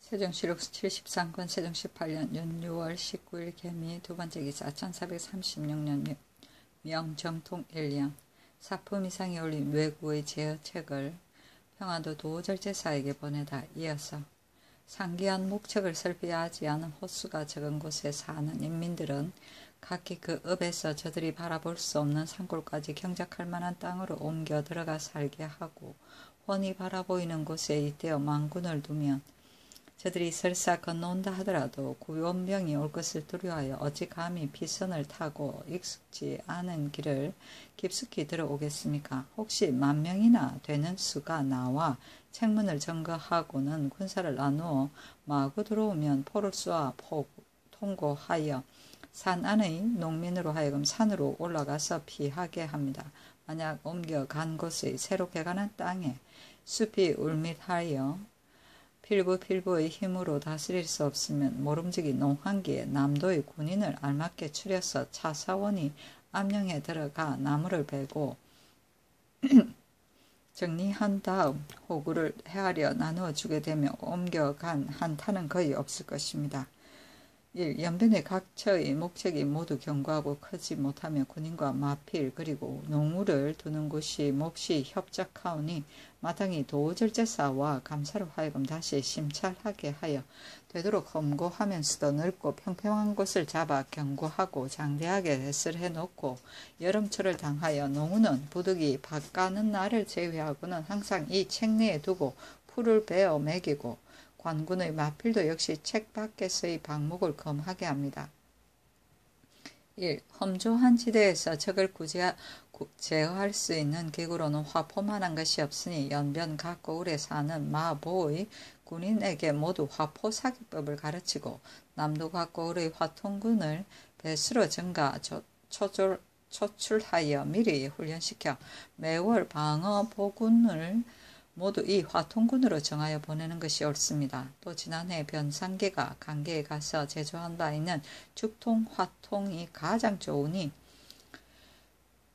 세종시록 73권 세종 18년 윤 6월 19일 개미 두번째 기사 1436년 명정통 1년 사품 이상이 올린 외국의 제어책을 평안도 도절제사에게 보내다 이어서 상기한 목책을 설비하지 않은 호수가 적은 곳에 사는 인민들은 각기 그 읍에서 저들이 바라볼 수 없는 산골까지 경작할 만한 땅으로 옮겨 들어가 살게 하고 훤히 바라보이는 곳에 잇대어 망군을 두면 저들이 설사 건너온다 하더라도 구원병이 올 것을 두려워하여 어찌 감히 비선을 타고 익숙지 않은 길을 깊숙이 들어오겠습니까? 혹시 10,000명이나 되는 수가 나와 책문을 점거하고는 군사를 나누어 마구 들어오면 포를 쏘아 통고하여 산 안의 농민으로 하여금 산으로 올라가서 피하게 합니다. 만약 옮겨간 곳의 새로 개간한 땅에 숲이 울밋하여 필부의 힘으로 다스릴 수 없으면 모름지기 농한기에 남도의 군인을 알맞게 추려서 차사원이 암령에 들어가 나무를 베고 정리한 다음 호구를 헤아려 나누어 주게 되면 옮겨간 한타는 거의 없을 것입니다. 1. 연변의 각처의 목책이 모두 견고하고 크지 못하며 군인과 마필 그리고 농우를 두는 곳이 몹시 협착하오니 마땅히 도절제사와 감사로 하여금 다시 심찰하게 하여 되도록 험고하면서도 넓고 평평한 곳을 잡아 견고하고 장대하게 배설을 해놓고 여름철을 당하여 농우는 부득이 밭가는 날을 제외하고는 항상 이 책 내에 두고 풀을 베어 먹이고 관군의 마필도 역시 책 밖에서의 방목을 검하게 합니다. 1. 험조한 지대에서 적을 제어할 수 있는 기구로는 화포만한 것이 없으니 연변 각 고을에 사는 마보의 군인에게 모두 화포 사기법을 가르치고 남도 각 고을의 화통군을 배수로 증가 초출하여 미리 훈련시켜 매월 방어 보군을 모두 이 화통군으로 정하여 보내는 것이 옳습니다. 또 지난해 변상계가 강계에 가서 제조한 바 있는 죽통, 화통이 가장 좋으니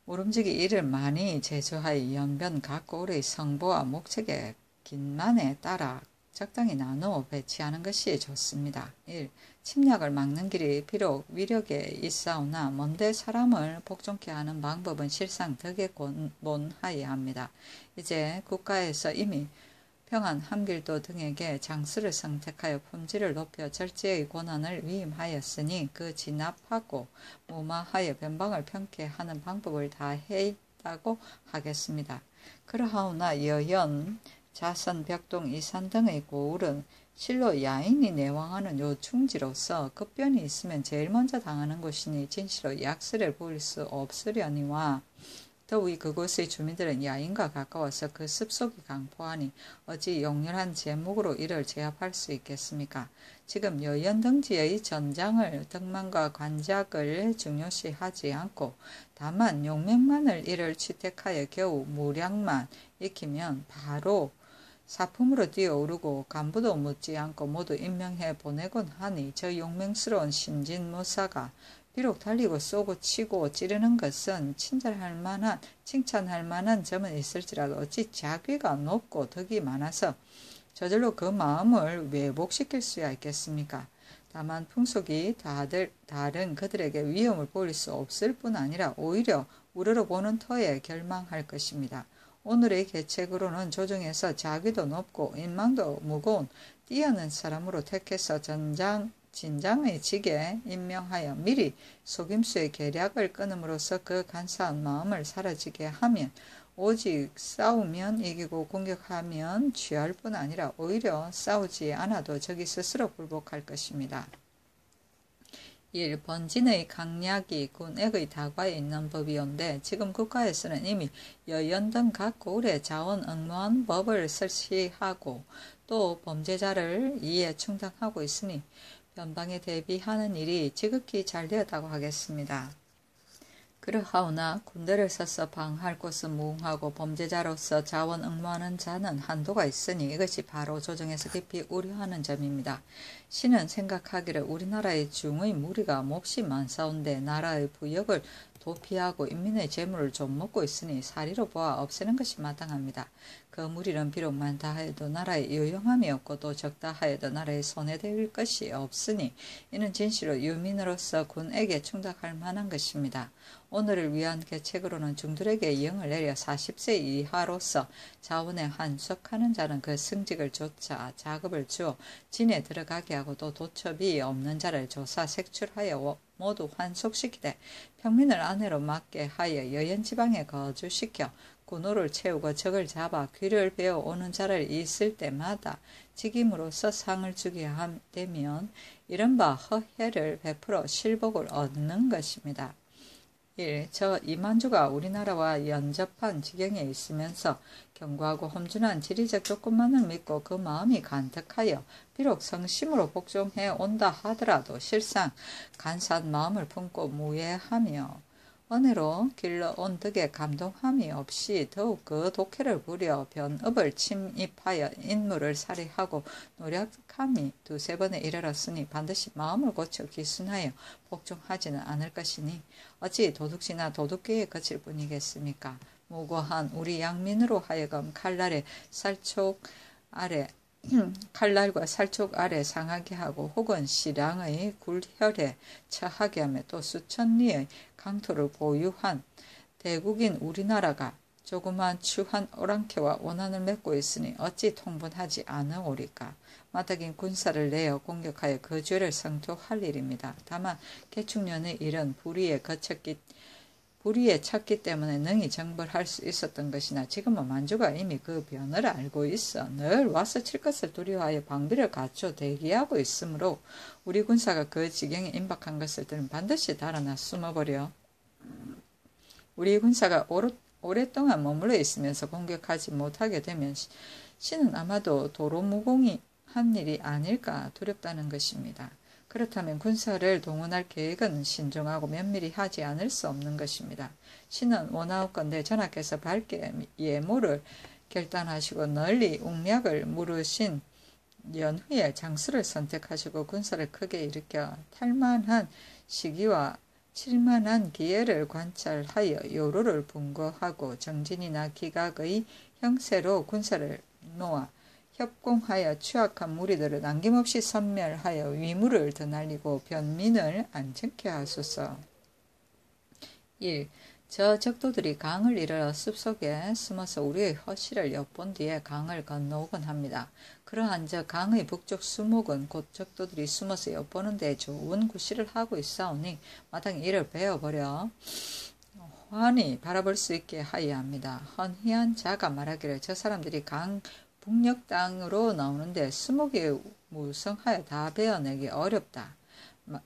모름지기 이를 많이 제조하여 연변 각 고을의 성보와 목책의 긴만에 따라 적당히 나누어 배치하는 것이 좋습니다. 1. 침략을 막는 길이 비록 위력에 있사오나 먼데 사람을 복종케 하는 방법은 실상 덕에 본하여야 합니다. 이제 국가에서 이미 평안 함길도 등에게 장수를 선택하여 품질을 높여 절제의 권한을 위임하였으니 그 진압하고 무마하여 변방을 평케 하는 방법을 다 해있다고 하겠습니다. 그러하오나 여연, 자선, 벽동, 이산 등의 고을은 실로 야인이 내왕하는 요충지로서 급변이 있으면 제일 먼저 당하는 곳이니 진시로 약세를 보일 수 없으려니와 더위 그곳의 주민들은 야인과 가까워서 그 습속이 강포하니 어찌 용렬한 제목으로 이를 제압할 수 있겠습니까? 지금 여연 등지의 전장을 덕망과 관작을 중요시하지 않고 다만 용맹만을 이를 취택하여 겨우 무량만 익히면 바로 사품으로 뛰어오르고 간부도 묻지 않고 모두 임명해 보내곤 하니 저 용맹스러운 신진무사가 비록 달리고 쏘고 치고 찌르는 것은 칭찬할 만한 점은 있을지라도 어찌 자귀가 높고 덕이 많아서 저절로 그 마음을 왜복시킬 수야 있겠습니까? 다만 풍속이 다른 그들에게 위험을 보일 수 없을 뿐 아니라 오히려 우러러보는 터에 결망할 것입니다. 오늘의 계책으로는 조정에서 자기도 높고 인망도 무거운 뛰어난 사람으로 택해서 진장의 직에 임명하여 미리 속임수의 계략을 끊음으로써 그 간사한 마음을 사라지게 하면 오직 싸우면 이기고 공격하면 취할 뿐 아니라 오히려 싸우지 않아도 적이 스스로 굴복할 것입니다. 1. 번진의 강약이 군액의 다과에 있는 법이온데 지금 국가에서는 이미 여연 등 각 고을에 자원 응모한 법을 설치하고 또 범죄자를 이에 충당하고 있으니 변방에 대비하는 일이 지극히 잘 되었다고 하겠습니다. 그러하오나 군대를 써서 방할 곳은 무궁하고 범죄자로서 자원 응모하는 자는 한도가 있으니 이것이 바로 조정에서 깊이 우려하는 점입니다. 신은 생각하기를 우리나라의 중의 무리가 몹시 많사온데 나라의 부역을 도피하고 인민의 재물을 좀 먹고 있으니 사리로 보아 없애는 것이 마땅합니다. 그 무리는 비록 많다 하여도 나라의 유용함이 없고 또 적다 하여도 나라의 손해될 것이 없으니 이는 진실로 유민으로서 군에게 충당할 만한 것입니다. 오늘을 위한 계책으로는 중들에게 영을 내려 40세 이하로서 자원에 한속하는 자는 그 승직을 조차 자급을 주어 진에 들어가게 하고 또 도첩이 없는 자를 조사 색출하여 모두 환속시키되 평민을 아내로 맡게 하여 여연지방에 거주시켜 군호를 채우고 적을 잡아 귀를 베어 오는 자를 있을 때마다 직임으로써 상을 주게 되면 이른바 허혜를 베풀어 실복을 얻는 것입니다. 1. 저 이만주가 우리나라와 연접한 지경에 있으면서 견고하고 험준한 지리적 조건만을 믿고 그 마음이 간특하여 비록 성심으로 복종해 온다 하더라도 실상 간사한 마음을 품고 무예하며 은혜로 길러온 덕에 감동함이 없이 더욱 그 독해를 부려 변업을 침입하여 인물을 살해하고 노력함이 두세 번에 이르렀으니 반드시 마음을 고쳐 기순하여 복종하지는 않을 것이니 어찌 도둑질이나 도둑계에 그칠 뿐이겠습니까? 무고한 우리 양민으로 하여금 칼날과 살촉 아래 상하게 하고 혹은 시량의 굴혈에 처하게 하며 또 수천 리의 강토를 보유한 대국인 우리나라가 조그만 추한 오랑캐와 원한을 맺고 있으니 어찌 통분하지 않으오리까. 마땅히 군사를 내어 공격하여 그 죄를 성토할 일입니다. 다만 개축년의 일은 불의에 찼기 때문에 능히 정벌할 수 있었던 것이나 지금은 만주가 이미 그 변을 알고 있어 늘 와서 칠 것을 두려워하여 방비를 갖춰 대기하고 있으므로 우리 군사가 그 지경에 임박한 것을 들으면 반드시 달아나 숨어버려 우리 군사가 오랫동안 머물러 있으면서 공격하지 못하게 되면 신은 아마도 도로무공이 한 일이 아닐까 두렵다는 것입니다. 그렇다면 군사를 동원할 계획은 신중하고 면밀히 하지 않을 수 없는 것입니다. 신은 원하옵건대 전하께서 밝게 예모를 결단하시고 널리 웅략을 물으신 연후에 장수를 선택하시고 군사를 크게 일으켜 탈만한 시기와 칠만한 기회를 관찰하여 요로를 분거하고 정진이나 기각의 형세로 군사를 놓아 협공하여 취약한 무리들을 남김없이 섬멸하여 위무를 드날리고 변민을 안전케 하소서. 1. 저 적도들이 강을 이르러 숲속에 숨어서 우리의 허실을 엿본 뒤에 강을 건너오곤 합니다. 그러한 저 강의 북쪽 수목은 곧 적도들이 숨어서 엿보는 데 좋은 구실을 하고 있사오니 마땅히 이를 베어버려 환히 바라볼 수 있게 하여야 합니다. 헌희한 자가 말하기를 저 사람들이 강 북녘 땅으로 나오는데 수목이 무성하여 다 베어내기 어렵다.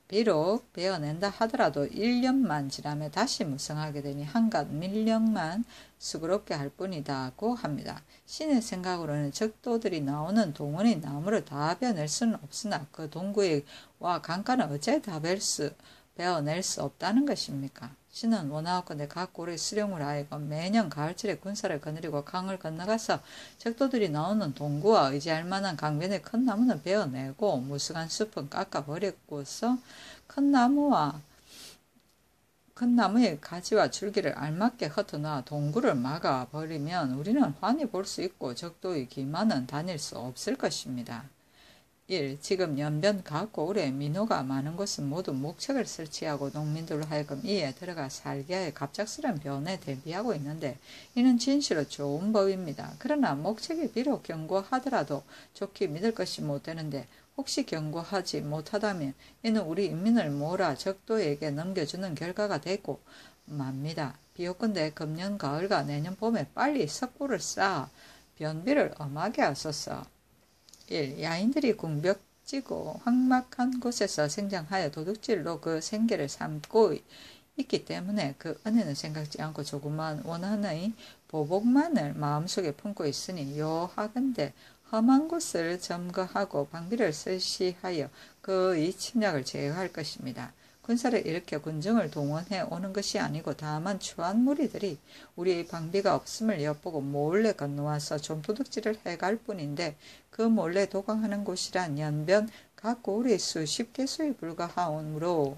비록 베어낸다 하더라도 1년만 지나면 다시 무성하게 되니 한갓 밀력만 수고롭게 할 뿐이다고 합니다. 신의 생각으로는 적도들이 나오는 동원의 나무를 다 베어낼 수는 없으나 그 동구와 강가는 어째 다 베어낼 수 없다는 것입니까? 신은 원하옵건대 각 고의 수령으로 하여금 매년 가을철에 군사를 거느리고 강을 건너가서 적도들이 나오는 동구와 의지할 만한 강변의 큰 나무는 베어내고 무성한 숲은 깎아버리고서 큰 나무의 가지와 줄기를 알맞게 흩어놔 동구를 막아버리면 우리는 환히 볼 수 있고 적도의 기만은 다닐 수 없을 것입니다. 1. 지금 연변 각 고을에 민호가 많은 곳은 모두 목책을 설치하고 농민들로 하여금 이에 들어가 살게 하여 갑작스런 변에 대비하고 있는데 이는 진실로 좋은 법입니다. 그러나 목책이 비록 견고하더라도 좋게 믿을 것이 못되는데 혹시 견고하지 못하다면 이는 우리 인민을 몰아 적도에게 넘겨주는 결과가 되고 맙니다. 비옵건대 금년 가을과 내년 봄에 빨리 석고를 쌓아 변비를 엄하게 하소서. 1. 야인들이 궁벽지고 황막한 곳에서 생장하여 도둑질로 그 생계를 삼고 있기 때문에 그 은혜는 생각지 않고 조그만 원한의 보복만을 마음속에 품고 있으니 요하건대 험한 곳을 점거하고 방비를 설시하여 그의 침략을 제어할 것입니다. 군사를 일으켜 군중을 동원해 오는 것이 아니고 다만 추한 무리들이 우리의 방비가 없음을 엿보고 몰래 건너와서 좀 도둑질을 해갈 뿐인데 그 몰래 도강하는 곳이란 연변 각 고을의 수십 개소에 불과하오므로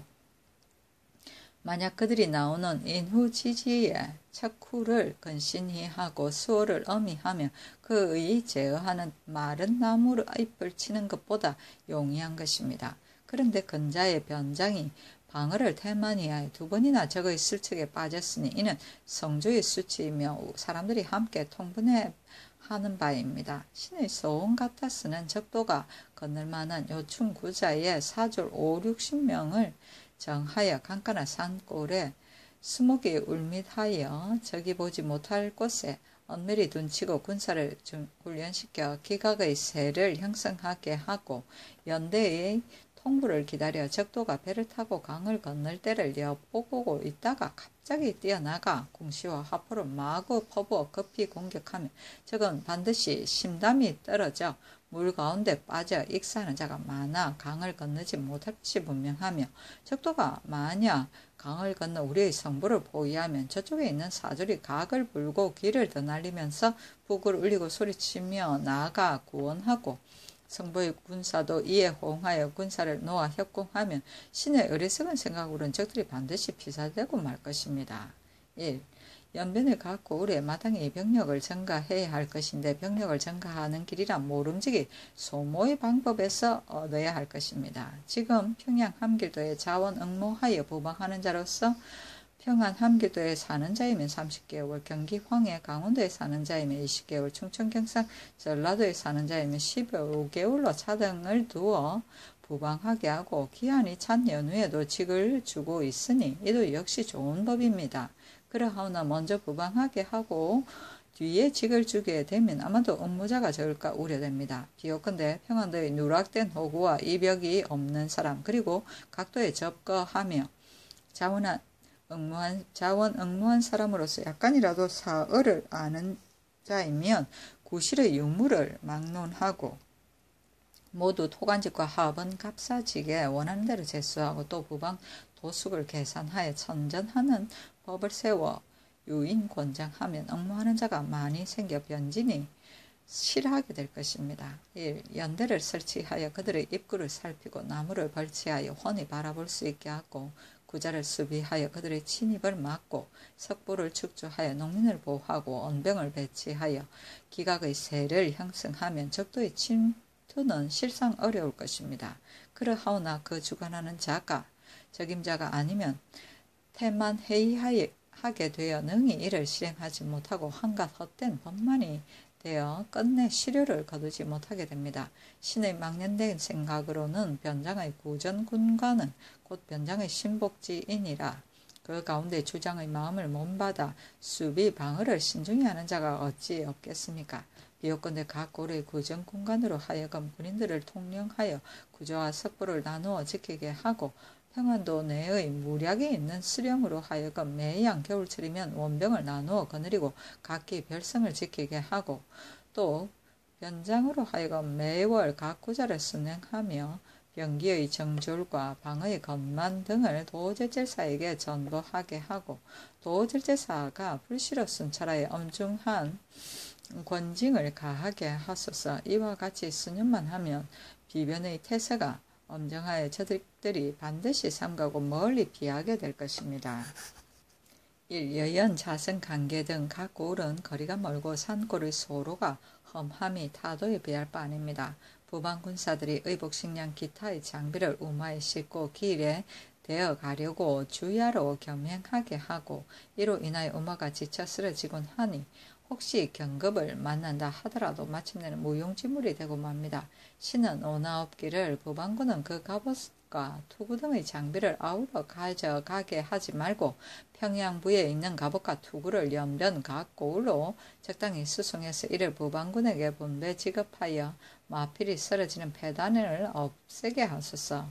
만약 그들이 나오는 인후지지의 척후를 근신히 하고 수호를 엄히하며 그의 제어하는 마른 나무로 잎을 치는 것보다 용이한 것입니다. 그런데 근자의 변장이 방어를 태만이하여 2번이나 적의 술책에 빠졌으니 이는 성조의 수치이며 사람들이 함께 통분해 하는 바입니다. 신의 소원 같아 쓰는 적도가 건널 만한 요충 구자의 사졸 5, 60명을 정하여 강가나 산골에 수목이 울밋하여 적이 보지 못할 곳에 엄밀히 둔치고 군사를 훈련시켜 기각의 세를 형성하게 하고 연대의 통부를 기다려 적도가 배를 타고 강을 건널 때를 엿보고 있다가 갑자기 뛰어나가 궁시와 화포를 마구 퍼부어 급히 공격하며 적은 반드시 심담이 떨어져 물 가운데 빠져 익사하는 자가 많아 강을 건너지 못할 것이 분명하며 적도가 만약 강을 건너 우리의 성부를 포위하면 저쪽에 있는 사졸이 각을 불고 귀를 더날리면서 북을 울리고 소리치며 나아가 구원하고 성부의 군사도 이에 호응하여 군사를 놓아 협공하면 신의 어리석은 생각으로는 적들이 반드시 피살되고 말 것입니다. 1. 연변을 갖고 우리의 마땅히 병력을 증가해야 할 것인데 병력을 증가하는 길이란 모름지기 소모의 방법에서 얻어야 할 것입니다. 지금 평양 함길도에 자원 응모하여 부방하는 자로서 평안 함길도에 사는 자이면 30개월, 경기 황해 강원도에 사는 자이면 20개월, 충청 경상 전라도에 사는 자이면 15개월로 차등을 두어 부방하게 하고 기한이 찬 연후에도 직을 주고 있으니 이도 역시 좋은 법입니다. 그러하오나 먼저 부방하게 하고 뒤에 직을 주게 되면 아마도 업무자가 적을까 우려됩니다. 비옥컨대 평안도의 누락된 호구와 이벽이 없는 사람 그리고 각도에 접거하며 자원 응무한 사람으로서 약간이라도 사어를 아는 자이면 구실의 유무를 막론하고 모두 토간직과 합은 값싸지게 원하는 대로 제수하고 또 부방 도숙을 계산하여 천전하는 법을 세워 유인 권장하면 응모하는 자가 많이 생겨 변진이 실하게 될 것입니다. 1. 연대를 설치하여 그들의 입구를 살피고 나무를 벌치하여 훤히 바라볼 수 있게 하고 구자를 수비하여 그들의 침입을 막고 석부를 축조하여 농민을 보호하고 언병을 배치하여 기각의 세를 형성하면 적도의 침투는 실상 어려울 것입니다. 그러하오나 그 주관하는 자가 적임자가 아니면 태만 해이하게 되어 능히 이를 실행하지 못하고 한갓 헛된 법만이 되어 끝내 실효를 거두지 못하게 됩니다. 신의 망년된 생각으로는 변장의 구전군관은 곧 변장의 신복지이니라. 그 가운데 주장의 마음을 몸받아 수비 방어를 신중히 하는 자가 어찌 없겠습니까? 비옥건대 각 고의 구전군관으로 하여금 군인들을 통령하여 구조와 석부를 나누어 지키게 하고 평안도 내의 무략이 있는 수령으로 하여금 매양 겨울철이면 원병을 나누어 거느리고 각기 별성을 지키게 하고 또 변장으로 하여금 매월 각 구자를 순행하며 병기의 정졸과 방의 건만 등을 도제질사에게 전보하게 하고 도제질사가 불시로 순찰하여 엄중한 권징을 가하게 하소서. 이와 같이 수년만 하면 비변의 태세가 엄정하여 저들이 반드시 삼가고 멀리 피하게 될 것입니다. 1. 여연, 자성, 관계 등 각 골은 거리가 멀고 산골의 소로가 험함이 타도에 비할 바 아닙니다. 부방군사들이 의복식량 기타의 장비를 우마에 싣고 길에 되어 가려고 주야로 겸행하게 하고 이로 인하여 우마가 지쳐 쓰러지곤 하니 혹시 경급을 만난다 하더라도 마침내는 무용지물이 되고 맙니다. 신은 오나옵기를 부방군은 그 갑옷과 투구 등의 장비를 아우러 가져가게 하지 말고 평양부에 있는 갑옷과 투구를 연변 각 고을로 적당히 수송해서 이를 부방군에게 분배 지급하여 마필이 쓰러지는 폐단을 없애게 하소서.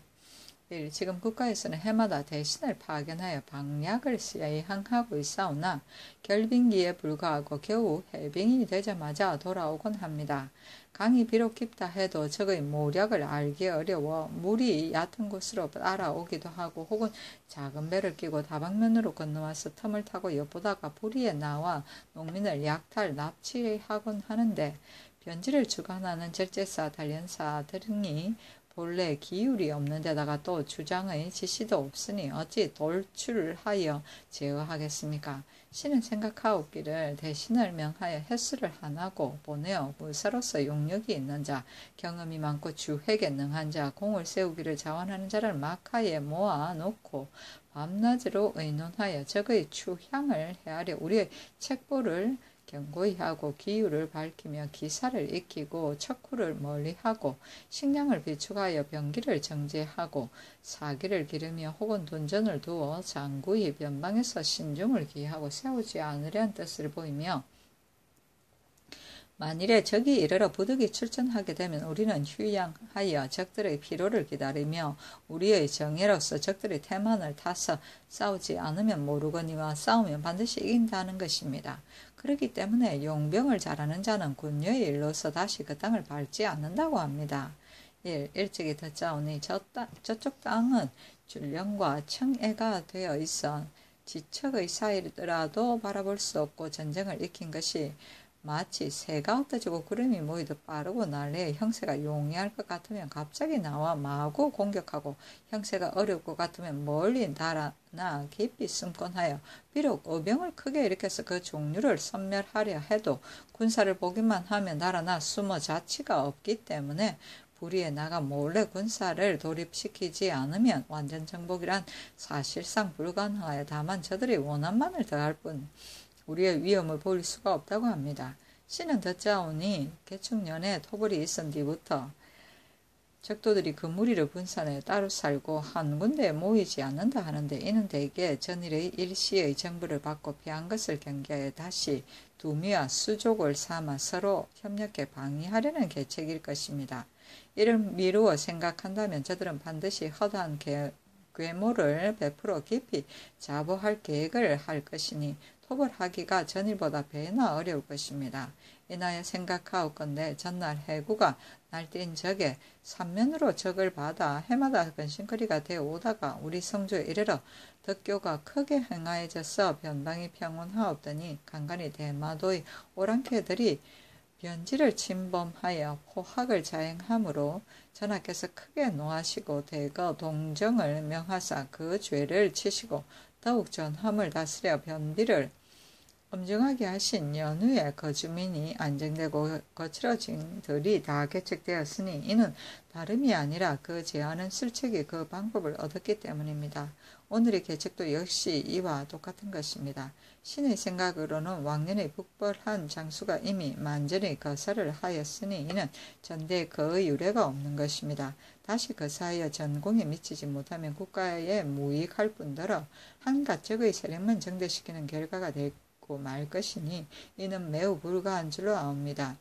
1. 지금 국가에서는 해마다 대신을 파견하여 방약을 시행하고 있사오나 결빙기에 불과하고 겨우 해빙이 되자마자 돌아오곤 합니다. 강이 비록 깊다 해도 적의 모략을 알기 어려워 물이 얕은 곳으로 따라오기도 하고 혹은 작은 배를 끼고 다방면으로 건너와서 틈을 타고 엿보다가 부리에 나와 농민을 약탈 납치하곤 하는데 변지를 주관하는 절제사, 단련사 등이 본래 기율이 없는 데다가 또 주장의 지시도 없으니 어찌 돌출하여 제어하겠습니까? 신은 생각하옵기를 대신을 명하여 횟수를 하나고 보내어 무사로서 용력이 있는 자, 경험이 많고 주획에 능한 자, 공을 세우기를 자원하는 자를 막하에 모아놓고 밤낮으로 의논하여 적의 추향을 헤아려 우리의 책보를 경고히 하고 기율을 밝히며 기사를 익히고 척후를 멀리하고 식량을 비축하여 병기를 정제하고 사기를 기르며 혹은 돈전을 두어 장구히 변방에서 신중을 기하고 세우지 않으려는 뜻을 보이며 만일에 적이 이르러 부득이 출전하게 되면 우리는 휴양하여 적들의 피로를 기다리며 우리의 정예로서 적들의 태만을 타서 싸우지 않으면 모르거니와 싸우면 반드시 이긴다는 것입니다. 그렇기 때문에 용병을 잘하는 자는 군녀의 일로서 다시 그 땅을 밟지 않는다고 합니다. 일찍이 듣자오니 저쪽 땅은 줄령과 청해가 되어 있어 지척의 사이더라도 바라볼 수 없고 전쟁을 익힌 것이 마치 새가 흩어지고 구름이 모이듯 빠르고 난리에 형세가 용이할 것 같으면 갑자기 나와 마구 공격하고 형세가 어려울 것 같으면 멀리 달아나 깊이 숨곤하여 비록 어병을 크게 일으켜서 그 종류를 섬멸하려 해도 군사를 보기만 하면 달아나 숨어 자치가 없기 때문에 불의에 나가 몰래 군사를 돌입시키지 않으면 완전 정복이란 사실상 불가능하여 다만 저들이 원한만을 더할 뿐 우리의 위험을 보일 수가 없다고 합니다. 신은 듣자오니 개축년에 토벌이 있은 뒤부터 적도들이 그 무리를 분산해 따로 살고 한 군데에 모이지 않는다 하는데 이는 대개 전일의 일시의 정부를 받고 피한 것을 경계하여 다시 두미와 수족을 삼아 서로 협력해 방위하려는 계책일 것입니다. 이를 미루어 생각한다면 저들은 반드시 허다한 괴모를 베풀어 깊이 자보할 계획을 할 것이니 토벌하기가 전일보다 배나 어려울 것입니다. 이나여 생각하옵건대 전날 해구가 날뛴 적에 삼면으로 적을 받아 해마다 근심거리가 되어 오다가 우리 성주에 이르러 덕교가 크게 행하여져서 변방이 평온하옵더니 간간히 대마도의 오랑캐들이 변지를 침범하여 포학을 자행하므로 전하께서 크게 노하시고 대거 동정을 명하사 그 죄를 치시고 더욱 전함을 다스려 변비를 엄중하게 하신 연후에 거주민이 안정되고 거칠어진 들이 다 개척되었으니 이는 다름이 아니라 그 제안은 슬쩍이 그 방법을 얻었기 때문입니다. 오늘의 개척도 역시 이와 똑같은 것입니다. 신의 생각으로는 왕년의 북벌한 장수가 이미 만전의 거사를 하였으니 이는 전대에 그의 유례가 없는 것입니다. 다시 거사하여 전공에 미치지 못하면 국가에 무익할 뿐더러 한가적의 세력만 정대시키는 결과가 되고 말 것이니 이는 매우 불가한 줄로 아옵니다.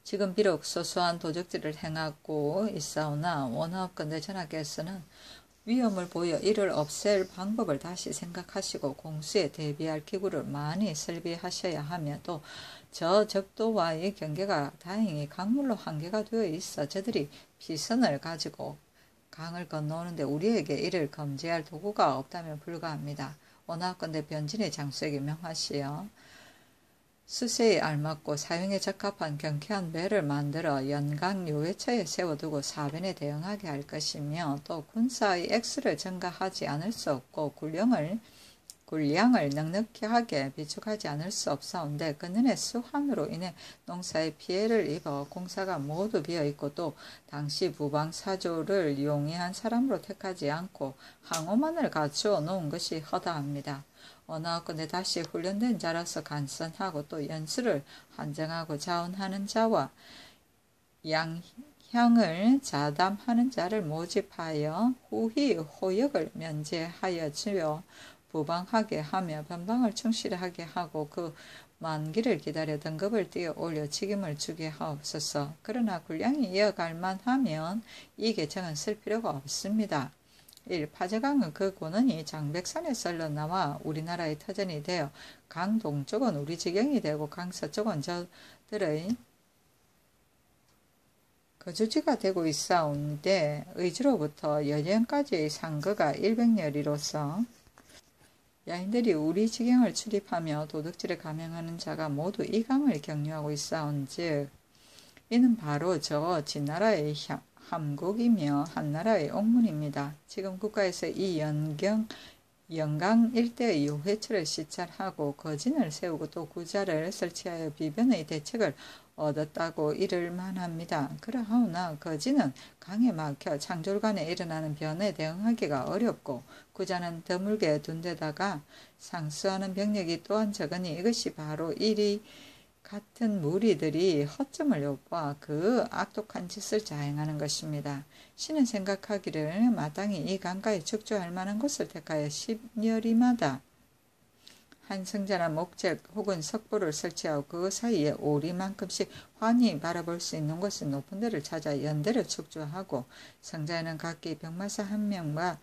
지금 비록 소소한 도적질을 행하고 있사오나 원하옵건대 전하께서는 위험을 보여 이를 없앨 방법을 다시 생각하시고 공수에 대비할 기구를 많이 설비하셔야 하며 또 저 적도와의 경계가 다행히 강물로 한계가 되어 있어 저들이 비선을 가지고 강을 건너오는데 우리에게 이를 검지할 도구가 없다면 불가합니다. 원하건대 변진의 장수에게 명하시어 수세에 알맞고 사용에 적합한 경쾌한 배를 만들어 연강 요회처에 세워두고 사변에 대응하게 할 것이며 또 군사의 액수를 증가하지 않을 수 없고 군량을 넉넉하게 비축하지 않을 수 없사온데 그년의 수환으로 인해 농사에 피해를 입어 공사가 모두 비어있고 또 당시 부방사조를 용이한 사람으로 택하지 않고 항오만을 갖추어 놓은 것이 허다합니다. 원하옵건대 다시 훈련된 자로서 간선하고 또 연수를 한정하고 자원하는 자와 양향을 자담하는 자를 모집하여 후히 호역을 면제하여 주어 부방하게 하며 변방을 충실하게 하고 그 만기를 기다려 등급을 띄어 올려 직임을 주게 하옵소서. 그러나 군량이 이어갈 만하면 이 계정은 쓸 필요가 없습니다. 1. 파제강은 그 고는이 장백산에서 흘러나와 우리나라의 터전이 되어 강 동쪽은 우리 지경이 되고 강 서쪽은 저들의 거주지가 되고 있사온데 의주로부터 여전까지의 상거가 100여리로서 야인들이 우리 지경을 출입하며 도둑질을 감행하는 자가 모두 이 강을 경유하고 있사온즉 이는 바로 저 진나라의 함국이며 한나라의 옥문입니다. 지금 국가에서 이 영강 일대의 요회초를 시찰하고 거진을 세우고 또 구자를 설치하여 비변의 대책을 얻었다고 이를 만합니다. 그러하오나 거진은 강에 막혀 창졸간에 일어나는 변에 대응하기가 어렵고 구자는 드물게 둔 데다가 상수하는 병력이 또한 적으니 이것이 바로 이리 같은 무리들이 허점을 엿보아 그 악독한 짓을 자행하는 것입니다. 신은 생각하기를 마땅히 이 강가에 축조할 만한 곳을 택하여 10여리마다 한 성자나 목책 혹은 석보를 설치하고 그 사이에 오리만큼씩 환히 바라볼 수 있는 곳은 높은 데를 찾아 연대를 축조하고 성자에는 각기 병마사 한 명과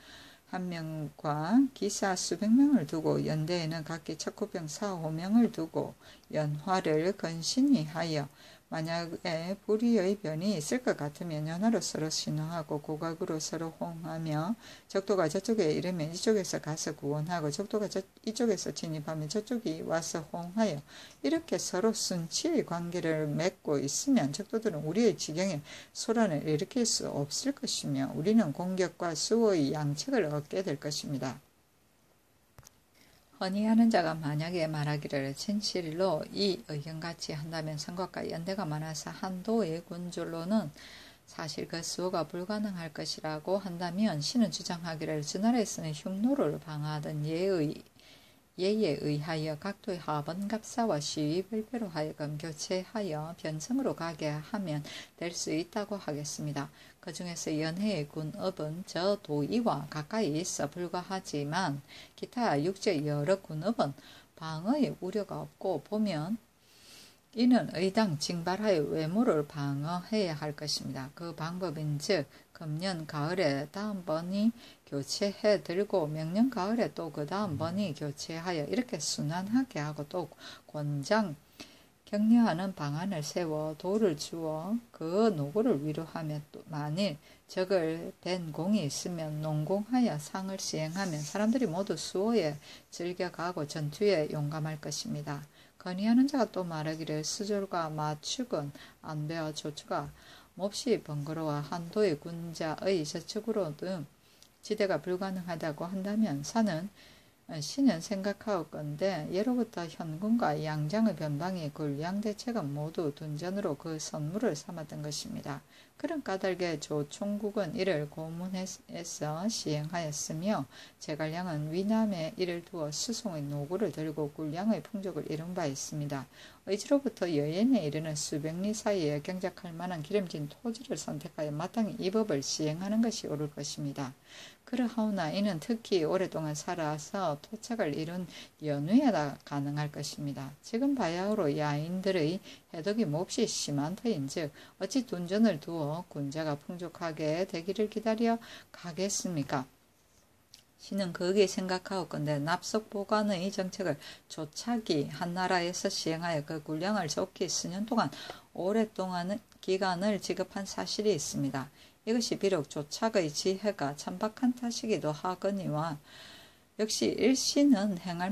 기사 수백 명을 두고 연대에는 각기 척후병 4~5명을 두고 연화를 건신히 하여 만약에 불의의 변이 있을 것 같으면 연화로 서로 신호하고 고각으로 서로 호응하며 적도가 저쪽에 이르면 이쪽에서 가서 구원하고 적도가 이쪽에서 진입하면 저쪽이 와서 호응하여 이렇게 서로 순치의 관계를 맺고 있으면 적도들은 우리의 지경에 소란을 일으킬 수 없을 것이며 우리는 공격과 수호의 양책을 얻게 될 것입니다. 헌의하는 자가 만약에 말하기를 진실로 이 의견같이 한다면 성곽과 연대가 많아서 한도의 군졸로는 사실 그 수호가 불가능할 것이라고 한다면 신은 주장하기를 주나라에서는 흉노를 방하던 예에 의하여 각도의 하번갑사와 시위별배로 하여금 교체하여 변성으로 가게 하면 될 수 있다고 하겠습니다. 그 중에서 연해의 군업은 저 도의와 가까이 있어 불과하지만 기타 육지의 여러 군업은 방어의 우려가 없고 보면 이는 의당 징발하여 외모를 방어해야 할 것입니다. 그 방법인즉 금년 가을에 다음번이 교체해 들고 명년 가을에 또 그 다음번이 교체하여 이렇게 순환하게 하고 또 권장 격려하는 방안을 세워 도를 주어 그 노고를 위로하며 또 만일 적을 벤 공이 있으면 농공하여 상을 시행하면 사람들이 모두 수호에 즐겨가고 전투에 용감할 것입니다. 건의하는 자가 또 말하기를 수졸과 마축은 안배와 조추가 몹시 번거로워 한도의 군자의 저축으로든 지대가 불가능하다고 한다면 신은 생각하옵건대 예로부터 현군과 양장의 변방이 굴양대책은 모두 둔전으로 그 선물을 삼았던 것입니다. 그런 까닭에 조총국은 이를 고문해서 시행하였으며 제갈량은 위남에 이를 두어 수송의 노고를 들고 굴양의 풍족을 이룬 바 있습니다. 의지로부터 여연에 이르는 수백리 사이에 경작할 만한 기름진 토지를 선택하여 마땅히 이 법을 시행하는 것이 옳을 것입니다. 그러하오나 이는 특히 오랫동안 살아서 토착을 이룬 연후에나 가능할 것입니다. 지금 바야흐로 야인들의 해독이 몹시 심한 터인즉 어찌 둔전을 두어 군자가 풍족하게 되기를 기다려 가겠습니까? 신은 거기에 생각하옵건대 납속보관의 정책을 조차기 한나라에서 시행하여 그 군량을 좋게 수년 동안 오랫동안 기간을 지급한 사실이 있습니다. 이것이 비록 조착의 지혜가 천박한 탓이기도 하거니와 역시 일신은 행할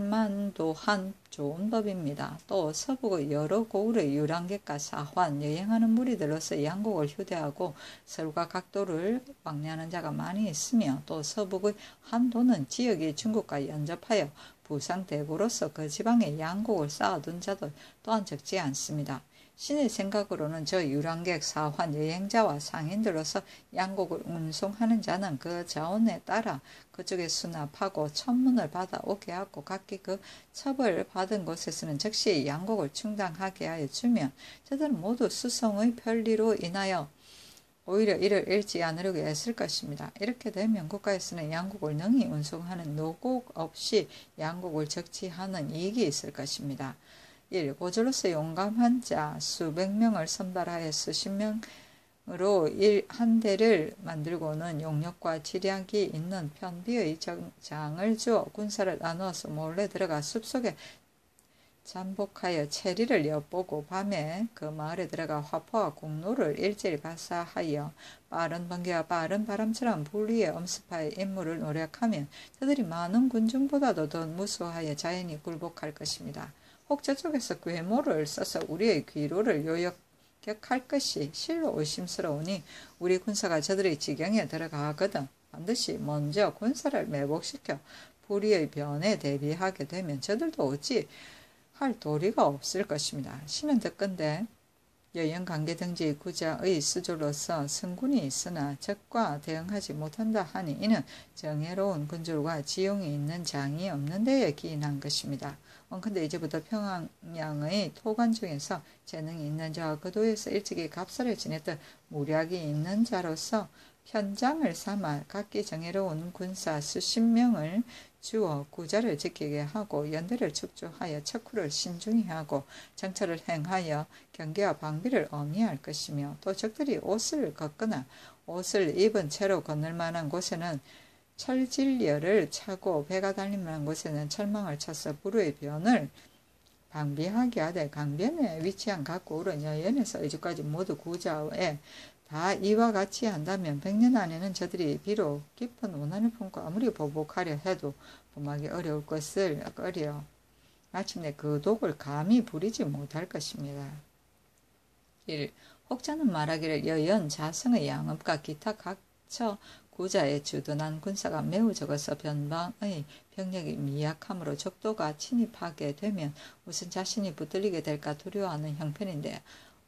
만도 한 좋은 법입니다. 또 서북의 여러 고을의 유랑객과 사환, 여행하는 무리들로서 양국을 휴대하고 서울과 각도를 왕래하는 자가 많이 있으며 또 서북의 한도는 지역이 중국과 연접하여 부상대구로서 그 지방에 양국을 쌓아둔 자도 또한 적지 않습니다. 신의 생각으로는 저 유랑객, 사환, 여행자와 상인들로서 양곡을 운송하는 자는 그 자원에 따라 그쪽에 수납하고 천문을 받아 오게 하고 각기 그 첩을 받은 곳에서는 즉시 양곡을 충당하게 하여 주면 저들은 모두 수송의 편리로 인하여 오히려 이를 잃지 않으려고 애쓸 것입니다. 이렇게 되면 국가에서는 양곡을 능히 운송하는 노곡 없이 양곡을 적치하는 이익이 있을 것입니다. 1. 고졸로서 용감한 자 수백 명을 선발하여 수십 명으로 한 대를 만들고는 용력과 지략이 있는 편비의 장을 주어 군사를 나누어서 몰래 들어가 숲속에 잠복하여 체리를 엿보고 밤에 그 마을에 들어가 화포와 공로를 일제히 발사하여 빠른 번개와 빠른 바람처럼 불 위에 엄습하여 임무를 노력하면 저들이 많은 군중보다도 더 무수하여 자연히 굴복할 것입니다. 혹 저쪽에서 괴모를 써서 우리의 귀로를 요격할 것이 실로 의심스러우니 우리 군사가 저들의 지경에 들어가거든 반드시 먼저 군사를 매복시켜 불의의 변에 대비하게 되면 저들도 어찌 할 도리가 없을 것입니다. 신은 듣건대 여연 관계등지 구자의 수조로서 승군이 있으나 적과 대응하지 못한다 하니 이는 정예로운 군주와 지용이 있는 장이 없는 데에 기인한 것입니다. 원컨대 이제부터 평양의 토관 중에서 재능이 있는 자와 그 도에서 일찍이 갑사를 지냈던 무략이 있는 자로서 편장을 삼아 각기 정예로운 군사 수십 명을 주어 구자를 지키게 하고 연대를 축조하여 척후를 신중히 하고 정찰을 행하여 경계와 방비를 어미할 것이며 또 적들이 옷을 걷거나 옷을 입은 채로 건널 만한 곳에는 철질려를 차고 배가 달릴 만한 곳에는 철망을 쳐서 불의 변을 방비하게 하되 강변에 위치한 각 고을은 여연에서 이주까지 모두 구자에 다 이와 같이 한다면 100년 안에는 저들이 비록 깊은 원한을 품고 아무리 보복하려 해도 범하기 어려울 것을 꺼려 마침내 그 독을 감히 부리지 못할 것입니다. 1. 혹자는 말하기를 여연 자성의 양업과 기타 각처 구자에 주둔한 군사가 매우 적어서 변방의 병력이 미약하므로 적도가 침입하게 되면 무슨 자신이 붙들리게 될까 두려워하는 형편인데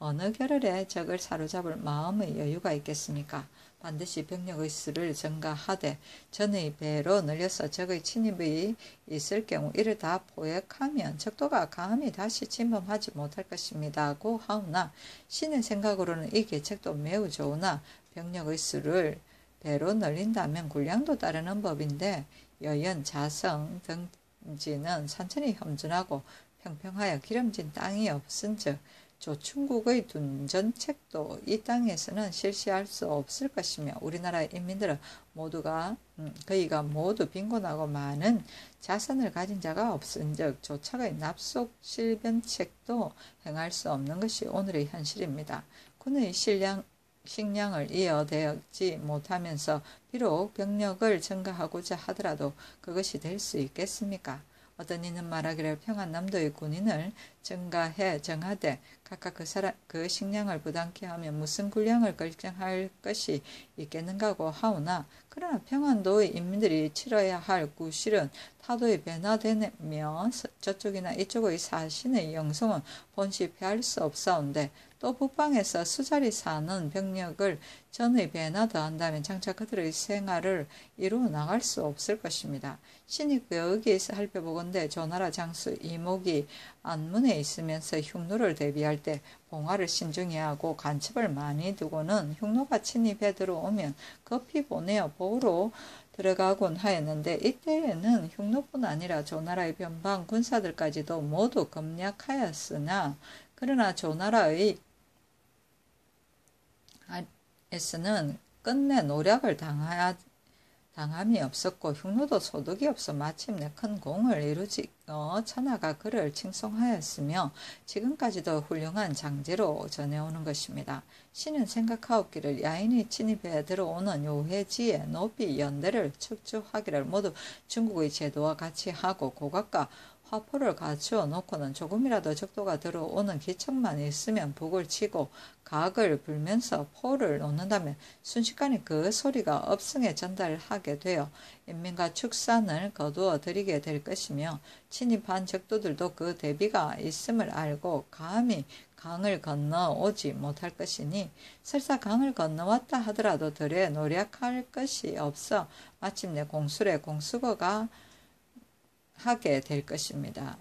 어느 겨를에 적을 사로잡을 마음의 여유가 있겠습니까? 반드시 병력의 수를 증가하되 전의 배로 늘려서 적의 침입이 있을 경우 이를 다 포획하면 적도가 감히 다시 침범하지 못할 것입니다고 하오나 신의 생각으로는 이 계책도 매우 좋으나 병력의 수를 배로 늘린다면 군량도 따르는 법인데 여연, 자성 등지는 산천이 험준하고 평평하여 기름진 땅이 없은즉 조충국의 둔전책도 이 땅에서는 실시할 수 없을 것이며 우리나라의 인민들은 모두가 거의가 모두 빈곤하고 많은 자산을 가진 자가 없은즉 조착의 납속 실변책도 행할 수 없는 것이 오늘의 현실입니다. 군의 식량을 이어대지 못하면서 비록 병력을 증가하고자 하더라도 그것이 될 수 있겠습니까? 어떤 이는 말하기를 평안남도의 군인을 증가해 정하되 각각 그 식량을 부담케 하면 무슨 군량을 결정할 것이 있겠는가고 하오나 그러나 평안도의 인민들이 치러야 할 구실은 타도에 변화되며 저쪽이나 이쪽의 사신의 영성은 본시 피할 수 없사온데 또 북방에서 수자리 사는 병력을 전의 배나 더한다면 장차 그들의 생활을 이루어 나갈 수 없을 것입니다. 신이 여기에서 살펴보건대 조나라 장수 이목이 안문에 있으면서 흉노를 대비할 때 봉화를 신중히 하고 간첩을 많이 두고는 흉노가 침입해 들어오면 급히 보내어 보우러 들어가곤 하였는데 이때에는 흉노뿐 아니라 조나라의 변방 군사들까지도 모두 검략하였으나 그러나 조나라의 에서는 끝내 노략을 당함이 없었고 흉노도 소득이 없어 마침내 큰 공을 이루지어 천하가 그를 칭송하였으며 지금까지도 훌륭한 장제로 전해오는 것입니다. 신은 생각하옵기를 야인이 침입해 들어오는 요해지에 높이 연대를 축조하기를 모두 중국의 제도와 같이 하고 고각과 화포를 갖추어 놓고는 조금이라도 적도가 들어오는 기척만 있으면 북을 치고 각을 불면서 포를 놓는다면 순식간에 그 소리가 업승에 전달하게 되어 인민과 축산을 거두어 들이게 될 것이며 침입한 적도들도 그 대비가 있음을 알고 감히 강을 건너오지 못할 것이니 설사 강을 건너왔다 하더라도 들에 노력할 것이 없어 마침내 공술의 공수거가 하게 될 것입니다.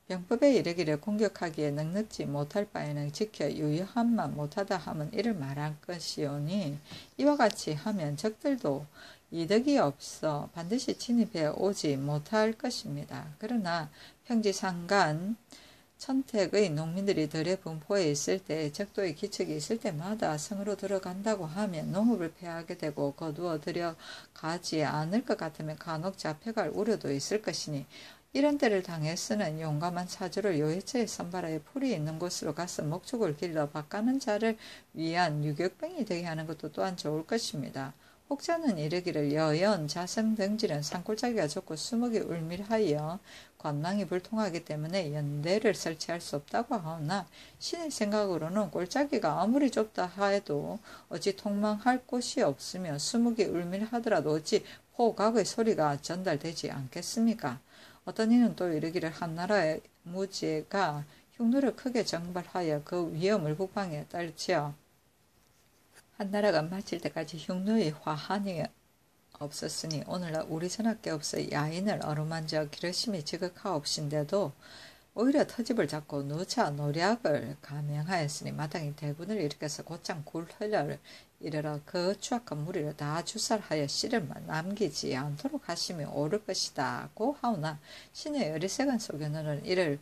병법에 이르기를 공격하기에 넉넉지 못할 바에는 지켜 유효함만 못하다 하면 이를 말할 것이오니 이와 같이 하면 적들도 이득이 없어 반드시 침입해 오지 못할 것입니다. 그러나 평지상간 천택의 농민들이 들의 분포에 있을 때 적도의 기척이 있을 때마다 성으로 들어간다고 하면 농업을 폐하게 되고 거두어 들여가지 않을 것 같으면 간혹 잡혀갈 우려도 있을 것이니 이런 때를 당해서는 용감한 사주를 요해처에 선발하여 풀이 있는 곳으로 가서 목축을 길러 밭가는 자를 위한 유격병이 되게 하는 것도 또한 좋을 것입니다. 혹자는 이르기를 여연, 자성 등지는 산골짜기가 좋고 수목이 울밀하여 관망이 불통하기 때문에 연대를 설치할 수 없다고 하오나 신의 생각으로는 골짜기가 아무리 좁다 하여도 어찌 통망할 곳이 없으며 수목이 울밀하더라도 어찌 호각의 소리가 전달되지 않겠습니까? 어떤 이는 또 이르기를 한나라의 무지가 흉노를 크게 정발하여 그 위험을 북방에 떨치어 한나라가 마칠 때까지 흉노의 화한이 없었으니 오늘날 우리 전하께 없어 야인을 어루만져 기르심이 지극하옵신데도 오히려 터집을 잡고 누차 노략을 감행하였으니 마땅히 대군을 일으켜서 곧장 굴혈을 이르러 그 추악한 무리를 다 주살하여 씨를 남기지 않도록 하심이 옳을 것이다고 하오나 신의 어리석은 소견으로는 이를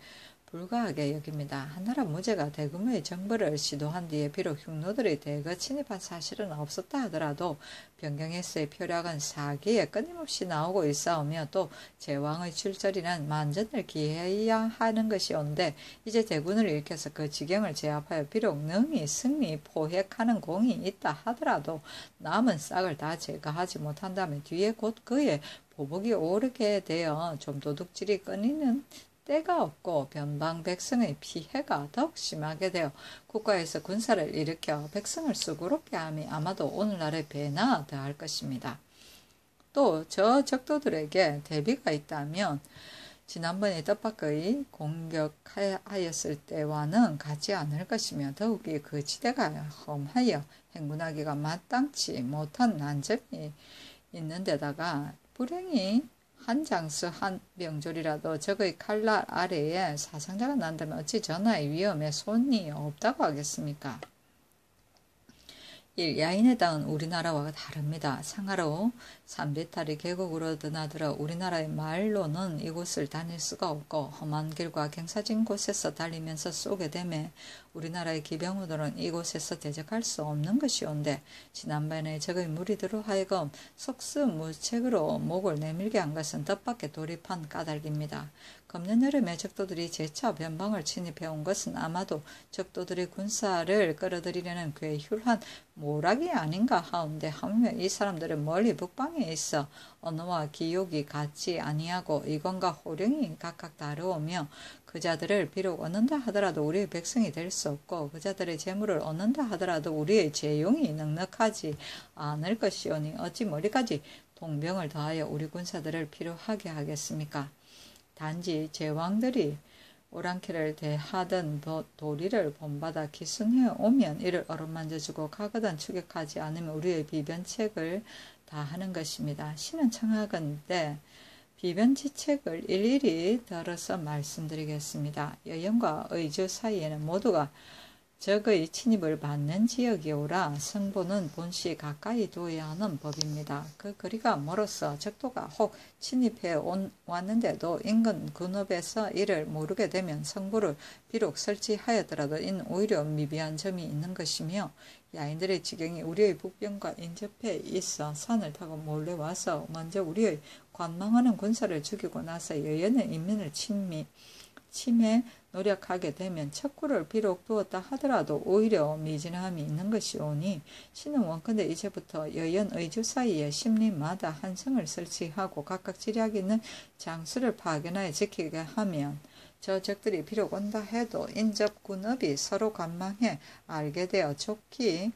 불가하게 여깁니다. 한나라 무제가 대규모의 정벌을 시도한 뒤에 비록 흉노들이 대거 침입한 사실은 없었다 하더라도 변경에서의 표략은 사기에 끊임없이 나오고 있사오며 또 제왕의 출절이란 만전을 기해야 하는 것이온데 이제 대군을 일으켜서 그 지경을 제압하여 비록 능히 승리 포획하는 공이 있다 하더라도 남은 싹을 다 제거하지 못한다면 뒤에 곧 그의 보복이 오르게 되어 좀 도둑질이 끊이는 때가 없고 변방 백성의 피해가 더욱 심하게 되어 국가에서 군사를 일으켜 백성을 수고롭게 함이 아마도 오늘날의 배나 더할 것입니다. 또 저 적도들에게 대비가 있다면 지난번에 뜻밖의 공격하였을 때와는 같지 않을 것이며 더욱이 그 지대가 험하여 행군하기가 마땅치 못한 난점이 있는 데다가 불행히 한 장수 한 명졸이라도 적의 칼날 아래에 사상자가 난다면 어찌 전하의 위험에 손이 없다고 하겠습니까? 1. 야인의 땅은 우리나라와 다릅니다. 상하로 산비탈이 계곡으로 드나들어 우리나라의 말로는 이곳을 다닐 수가 없고 험한 길과 경사진 곳에서 달리면서 쏘게 되매 우리나라의 기병우들은 이곳에서 대적할 수 없는 것이온데 지난번에 적의 무리들로 하여금 속수무책으로 목을 내밀게 한 것은 뜻밖의 돌입한 까닭입니다. 검년 여름에 적도들이 재차 변방을 침입해온 것은 아마도 적도들의 군사를 끌어들이려는 괴휼한 모락이 아닌가 하온데 하물며 이 사람들은 멀리 북방에 있어 언어와 기욕이 같지 아니하고 이건과 호령이 각각 다르오며 그자들을 비록 얻는다 하더라도 우리의 백성이 될 수 없고 그자들의 재물을 얻는다 하더라도 우리의 재용이 넉넉하지 않을 것이오니 어찌 머리까지 동병을 더하여 우리 군사들을 필요하게 하겠습니까? 단지 제왕들이 오랑캐를 대하던 도리를 본받아 기순해 오면 이를 어루만져주고 가거든 추격하지 않으면 우리의 비변책을 다 하는 것입니다. 신은 청하건대 비변지책을 일일이 들어서 말씀드리겠습니다. 여연과 의주 사이에는 모두가 적의 침입을 받는 지역이오라 성보는 본시 가까이 두어야 하는 법입니다. 그 거리가 멀어서 적도가 혹 침입해 왔는데도 인근 군읍에서 이를 모르게 되면 성보를 비록 설치하였더라도 이는 오히려 미비한 점이 있는 것이며 야인들의 지경이 우리의 북변과 인접해 있어 산을 타고 몰래 와서 먼저 우리의 관망하는 군사를 죽이고 나서 여연의 인민을 침해 노력하게 되면 척구를 비록 두었다 하더라도 오히려 미진함이 있는 것이오니 신은 원컨대 이제부터 여연 의주 사이에 심리마다 한 성을 설치하고 각각 지략 있는 장수를 파견하여 지키게 하면 저 적들이 비록 온다 해도 인접 군업이 서로 관망해 알게 되어 좋게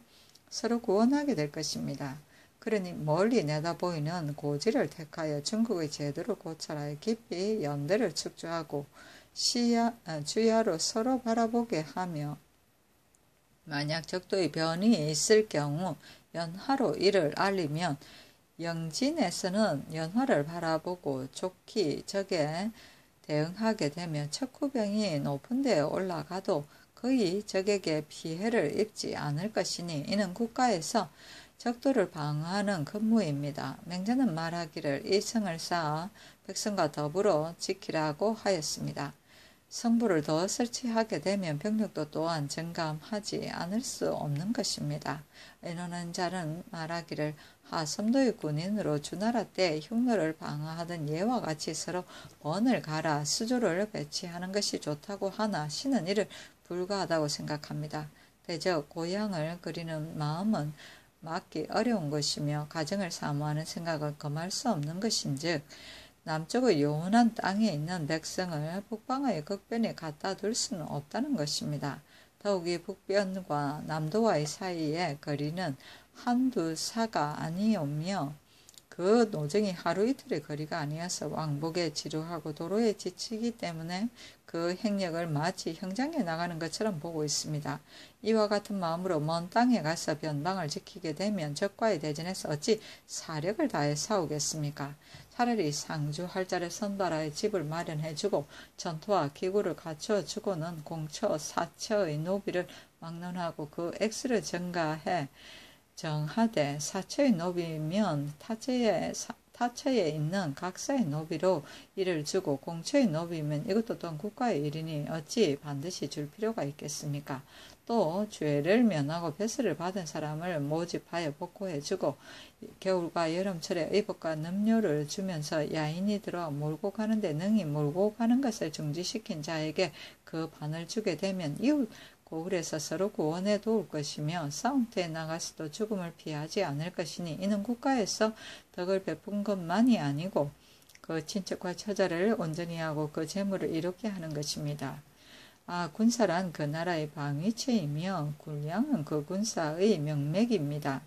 서로 구원하게 될 것입니다. 그러니 멀리 내다보이는 고지를 택하여 중국의 제도를 고찰하여 깊이 연대를 축조하고 주야로 서로 바라보게 하며 만약 적도의 변이 있을 경우 연하로 이를 알리면 영진에서는 연화를 바라보고 좋게 적에 대응하게 되면 척후병이 높은 데에 올라가도 거의 적에게 피해를 입지 않을 것이니 이는 국가에서 적도를 방어하는 근무입니다. 맹자는 말하기를 이 성을 쌓아 백성과 더불어 지키라고 하였습니다. 성부를 더 설치하게 되면 병력도 또한 증감하지 않을 수 없는 것입니다. 의논한 자는 말하기를 하섬도의 군인으로 주나라 때 흉노를 방어하던 예와 같이 서로 번을 갈아 수조를 배치하는 것이 좋다고 하나 신은 이를 불가하다고 생각합니다. 대저 고향을 그리는 마음은 막기 어려운 것이며 가정을 사모하는 생각을 금할 수 없는 것인즉 남쪽의 요원한 땅에 있는 백성을 북방의 극변에 갖다 둘 수는 없다는 것입니다. 더욱이 북변과 남도와의 사이에 거리는 한두 사가 아니오며 그 노정이 하루 이틀의 거리가 아니어서 왕복에 지루하고 도로에 지치기 때문에 그 행력을 마치 형장에 나가는 것처럼 보고 있습니다. 이와 같은 마음으로 먼 땅에 가서 변방을 지키게 되면 적과의 대전에서 어찌 사력을 다해 싸우겠습니까? 차라리 상주 할자를 선발하여 집을 마련해주고 전투와 기구를 갖춰주고는 공처 사처의 노비를 막론하고 그 액수를 정하되 사처의 노비면 타처에 있는 각사의 노비로 일을 주고 공처의 노비면 이것도 또한 국가의 일이니 어찌 반드시 줄 필요가 있겠습니까? 또 죄를 면하고 배설을 받은 사람을 모집하여 복구해주고 겨울과 여름철에 의복과 늠료를 주면서 야인이 들어 몰고 가는데 능히 몰고 가는 것을 중지시킨 자에게 그 반을 주게 되면 이웃 고을에서 서로 구원해 도울 것이며 싸움터에 나가서도 죽음을 피하지 않을 것이니 이는 국가에서 덕을 베푼 것만이 아니고 그 친척과 처자를 온전히 하고 그 재물을 이롭게 하는 것입니다. 군사란 그 나라의 방위체이며 군량은 그 군사의 명맥입니다.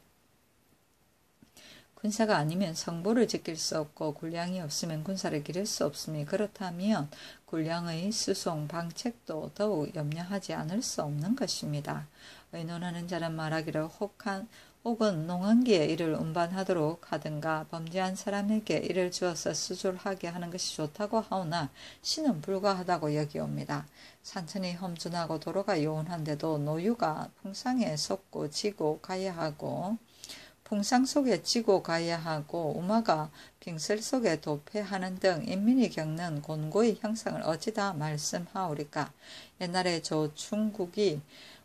군사가 아니면 성보를 지킬 수 없고 군량이 없으면 군사를 기를 수 없으니 그렇다면 군량의 수송 방책도 더욱 염려하지 않을 수 없는 것입니다. 의논하는 자는 말하기를 혹은 농한기에 이를 운반하도록 하든가 범죄한 사람에게 이를 주어서 수술하게 하는 것이 좋다고 하오나 신은 불가하다고 여기옵니다. 산천이 험준하고 도로가 요원한데도 노유가 풍상에 솟고 지고 가야 하고 풍상 속에 지고 가야 하고 우마가 빙슬 속에 도패하는 등 인민이 겪는 곤고의 형상을 어찌 다 말씀하오리까. 옛날에 조충국이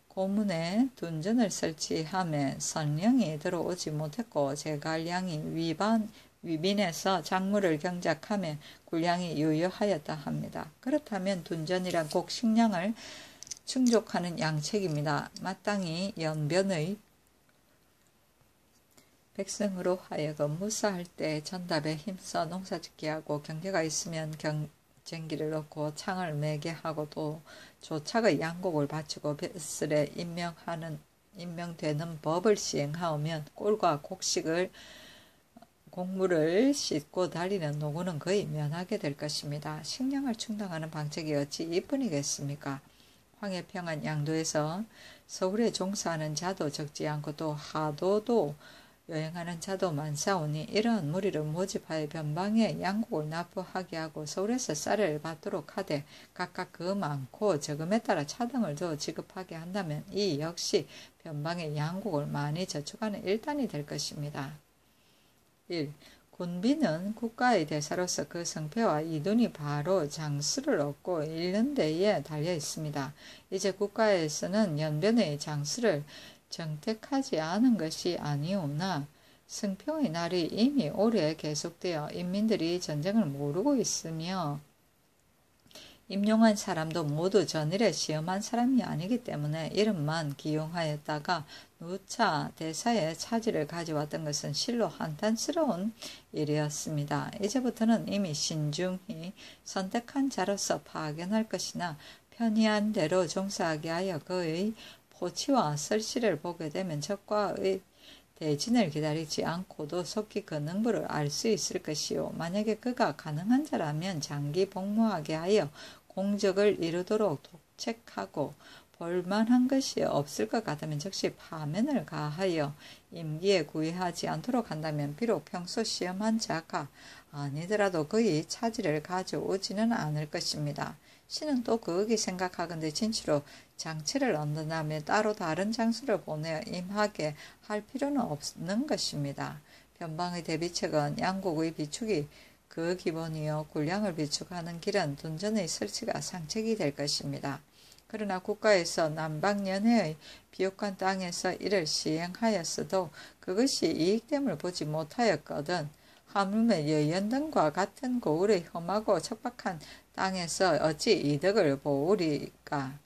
고문에 둔전을 설치하며 선령이 들어오지 못했고 제갈량이 위빈에서 작물을 경작하며 군량이 유효하였다 합니다. 그렇다면 둔전이란 꼭 식량을 충족하는 양책입니다. 마땅히 연변의 백성으로 하여금 무사할 때 전답에 힘써 농사짓게 하고 경계가 있으면 경쟁기를 넣고 창을 매게 하고 또 조착의 양곡을 바치고 벼슬에 임명되는 법을 시행하오면 꼴과 곡물을 싣고 달리는 노구는 거의 면하게 될 것입니다. 식량을 충당하는 방책이 어찌 이뿐이겠습니까? 황해평안 양도에서 서울에 종사하는 자도 적지 않고 또 하도도 여행하는 자도 많사오니 이러한 무리를 모집하여 변방에 양곡을 납부하게 하고 서울에서 쌀을 받도록 하되 각각 그 많고 적음에 따라 차등을 더 지급하게 한다면 이 역시 변방에 양곡을 많이 저축하는 일단이 될 것입니다. 1. 군비는 국가의 대사로서 그 성패와 이둔이 바로 장수를 얻고 잃는 데에 달려 있습니다. 이제 국가에서는 연변의 장수를 정택하지 않은 것이 아니오나 승평의 날이 이미 오래 계속되어 인민들이 전쟁을 모르고 있으며 임용한 사람도 모두 전일에 시험한 사람이 아니기 때문에 이름만 기용하였다가 누차 대사에 차지를 가져왔던 것은 실로 한탄스러운 일이었습니다. 이제부터는 이미 신중히 선택한 자로서 파견할 것이나 편의한 대로 종사하게 하여 그의 포치와 설치를 보게 되면 적과의 대진을 기다리지 않고도 속히 그 능부를 알 수 있을 것이요. 만약에 그가 가능한 자라면 장기 복무하게 하여 공적을 이루도록 독책하고 볼만한 것이 없을 것 같으면 즉시 파면을 가하여 임기에 구애하지 않도록 한다면 비록 평소 시험한 자가 아니더라도 그의 차지를 가져오지는 않을 것입니다. 신은 또 그윽이 생각하건대 진치로 장치를 얻는다면 따로 다른 장수를 보내어 임하게 할 필요는 없는 것입니다. 변방의 대비책은 양국의 비축이 그 기본이요 군량을 비축하는 길은 둔전의 설치가 상책이 될 것입니다. 그러나 국가에서 남방연해의 비옥한 땅에서 이를 시행하였어도 그것이 이익됨을 보지 못하였거든 하물며 여연등과 같은 고을의 험하고 척박한 땅에서 어찌 이득을 보으리까.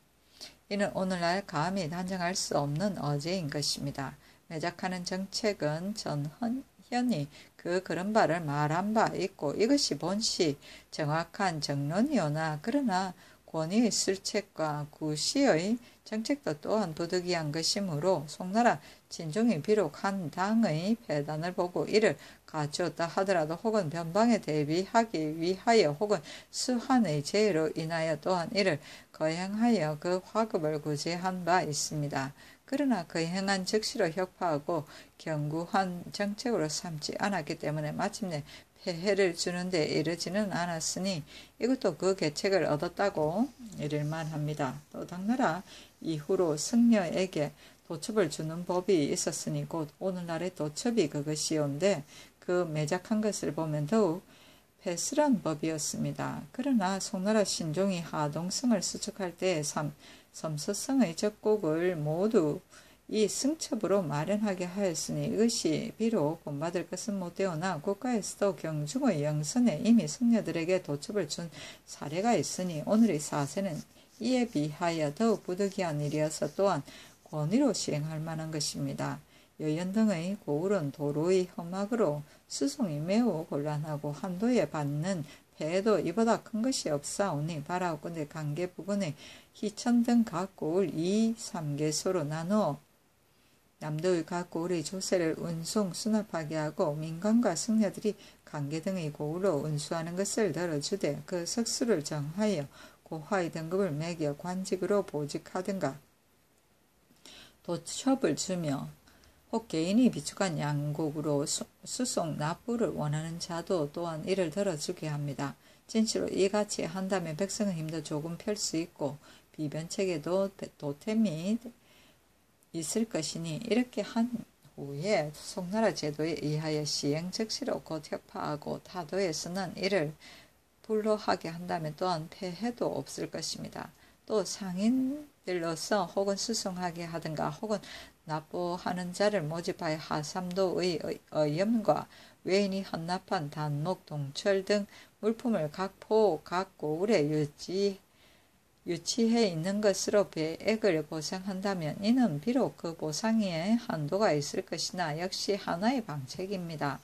이는 오늘날 감히 단정할 수 없는 어제인 것입니다. 매작하는 정책은 전현이 그런 바를 말한 바 있고 이것이 본시 정확한 정론이오나 그러나 권위의 실책과 구시의 정책도 또한 부득이한 것이므로 송나라 진종이 비록 한 당의 폐단을 보고 이를 갖추었다 하더라도 혹은 변방에 대비하기 위하여 혹은 수한의 재해로 인하여 또한 이를 거행하여 그 화급을 구제한 바 있습니다. 그러나 거행한 즉시로 혁파하고 견고한 정책으로 삼지 않았기 때문에 마침내 폐해를 주는 데 이르지는 않았으니 이것도 그 계책을 얻었다고 이를만 합니다. 또 당나라 이후로 승려에게 도첩을 주는 법이 있었으니 곧 오늘날의 도첩이 그것이온데 그 매작한 것을 보면 더욱 폐슬한 법이었습니다. 그러나 송나라 신종이 하동성을 수축할 때에 섬서성의 적곡을 모두 이 승첩으로 마련하게 하였으니 이것이 비록 본받을 것은 못되오나 국가에서도 경중의 영선에 이미 승려들에게 도첩을 준 사례가 있으니 오늘의 사세는 이에 비하여 더욱 부득이한 일이어서 또한 권위로 시행할 만한 것입니다. 여연 등의 고을은 도로의 험악으로 수송이 매우 곤란하고 한도에 받는 폐해도 이보다 큰 것이 없사오니 바라옵건대 강계 부근의 희천 등 각 고을 2, 3개소로 나누어 남도의 각 고을의 조세를 운송 수납하게 하고 민간과 승려들이 강계 등의 고을로 운수하는 것을 들어주되 그 석수를 정하여 고화의 등급을 매겨 관직으로 보직하든가 도첩을 주며 혹 개인이 비축한 양곡으로 수송 납부를 원하는 자도 또한 이를 들어주게 합니다. 진실로 이같이 한다면 백성의 힘도 조금 펼 수 있고 비변책에도 도템이 있을 것이니 이렇게 한 후에 송나라 제도에 의하여 시행 즉시로 곧 혁파하고 타도에서는 이를 불로하게 한다면 또한 폐해도 없을 것입니다. 또 상인들로서 혹은 수송하게 하든가 혹은 납부하는 자를 모집하여 하삼도의 어염과 외인이 헌납한 단목, 동철 등 물품을 각 포, 각 고을에 유치해 있는 것으로 배액을 보상한다면 이는 비록 그 보상에 한도가 있을 것이나 역시 하나의 방책입니다.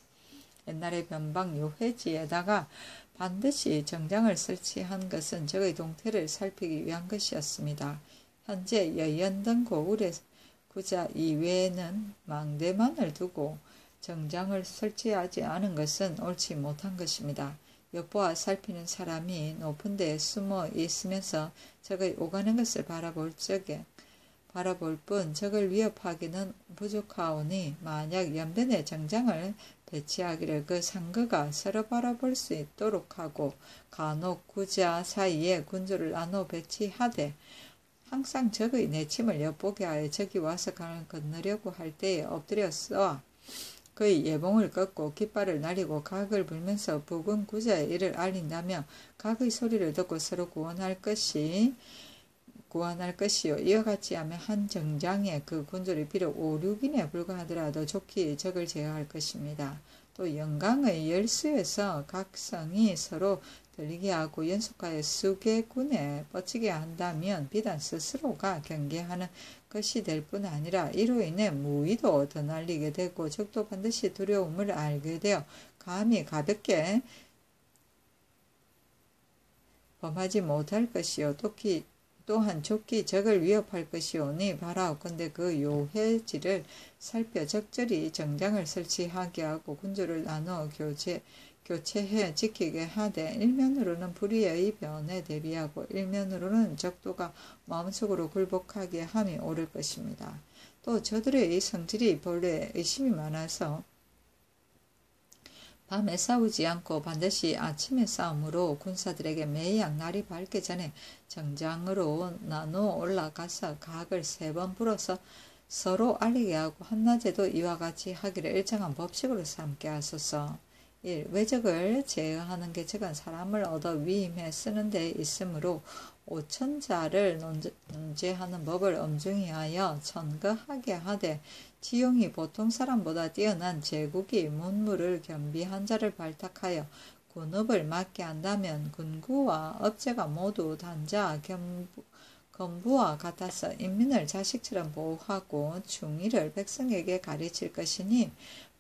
옛날의 변방 요회지에다가 반드시 정장을 설치한 것은 적의 동태를 살피기 위한 것이었습니다. 현재 여연 등 고을의 구자 이외에는 망대만을 두고 정장을 설치하지 않은 것은 옳지 못한 것입니다. 엿보아 살피는 사람이 높은 데에 숨어 있으면서 적의 오가는 것을 바라볼 뿐 적을 위협하기는 부족하오니 만약 연변에 정장을 배치하기를 그 상거가 서로 바라볼 수 있도록 하고 간혹 구자 사이에 군주를 나눠 배치하되 항상 적의 내침을 엿보게 하여 적이 와서 강을 건너려고 할 때에 엎드려 쏘아 그의 예봉을 꺾고 깃발을 날리고 각을 불면서 부군 구자의 일을 알린다며 각의 소리를 듣고 서로 구원할 것이요. 이와 같이 하면 한 정장에 그 군졸이 비록 5, 6인에 불과하더라도 좋게 적을 제어할 것입니다. 또 영광의 열수에서 각 성이 서로 들리게 하고 연속하여 수개군에 뻗치게 한다면 비단 스스로가 경계하는 것이 될 뿐 아니라 이로 인해 무의도 더 날리게 되고 적도 반드시 두려움을 알게 되어 감히 가볍게 범하지 못할 것이요. 또한 좋게 적을 위협할 것이오니 바라옵건대 그 요해지를 살펴 적절히 정장을 설치하게 하고 군주를 나누어 교체해 지키게 하되 일면으로는 불의의 변에 대비하고 일면으로는 적도가 마음속으로 굴복하게 함이 옳을 것입니다. 또 저들의 성질이 본래 의심이 많아서 밤에 싸우지 않고 반드시 아침에 싸움으로 군사들에게 매양 날이 밝기 전에 정장으로 나누어 올라가서 각을 3번 불어서 서로 알리게 하고 한낮에도 이와 같이 하기를 일정한 법식으로 삼게 하소서. 1. 외적을 제어하는 계책은 사람을 얻어 위임해 쓰는 데 있으므로 오천자를 논제하는 법을 엄중히 하여 천거하게 하되 지용이 보통 사람보다 뛰어난 제국이 문무를 겸비한 자를 발탁하여 군업을 맡게 한다면 군구와 업체가 모두 단자 건부와 같아서 인민을 자식처럼 보호하고 충의를 백성에게 가르칠 것이니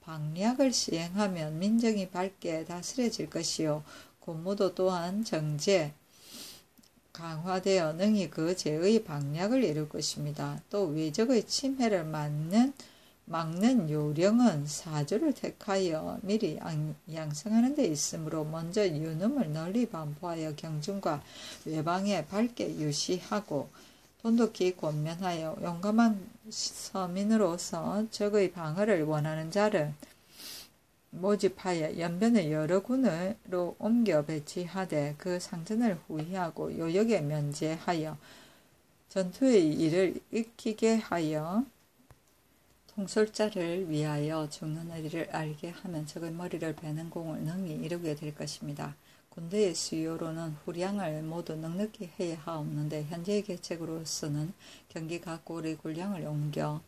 방략을 시행하면 민정이 밝게 다스려질 것이요 군무도 또한 정제 강화되어 능히 그 죄의 방략을 이룰 것입니다. 또 외적의 침해를 막는 요령은 사주를 택하여 미리 양성하는 데 있으므로 먼저 유능을 널리 반포하여 경중과 외방에 밝게 유시하고 돈독히 권면하여 용감한 서민으로서 적의 방어를 원하는 자를 모집하여 연변을 여러 군으로 옮겨 배치하되 그 상전을 후위하고 요역에 면제하여 전투의 일을 익히게 하여 통솔자를 위하여 죽는 의리를 알게 하면 적의 머리를 베는 공을 능히 이루게 될 것입니다. 군대의 수요로는 후량을 모두 넉넉히 해야 하옵는데 현재의 계책으로서는 경기 각골의 군량을 옮겨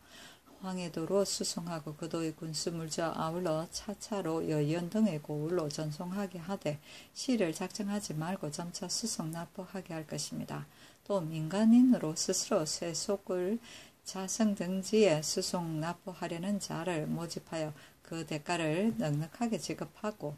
황해도로 수송하고 그도의 군수물저 아울러 차차로 여연 등의 고을로 전송하게 하되 시를 작정하지 말고 점차 수송 납부하게 할 것입니다. 또 민간인으로 스스로 세속을 자성 등지에 수송 납부하려는 자를 모집하여 그 대가를 넉넉하게 지급하고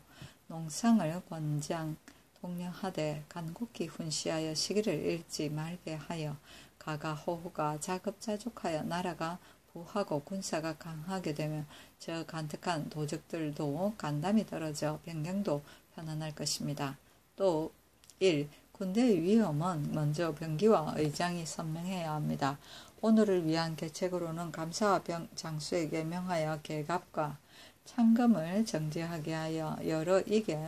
농상을 권장 독려하되 간곡히 훈시하여 시기를 잃지 말게 하여 가가 호후가 자급자족하여 나라가 부하고 군사가 강하게 되면 저 간특한 도적들도 간담이 떨어져 병경도 편안할 것입니다. 또 1. 군대의 위험은 먼저 병기와 의장이 선명해야 합니다. 오늘을 위한 계책으로는 감사와 장수에게 명하여 계갑과 창금을 정제하게 하여 여러 이게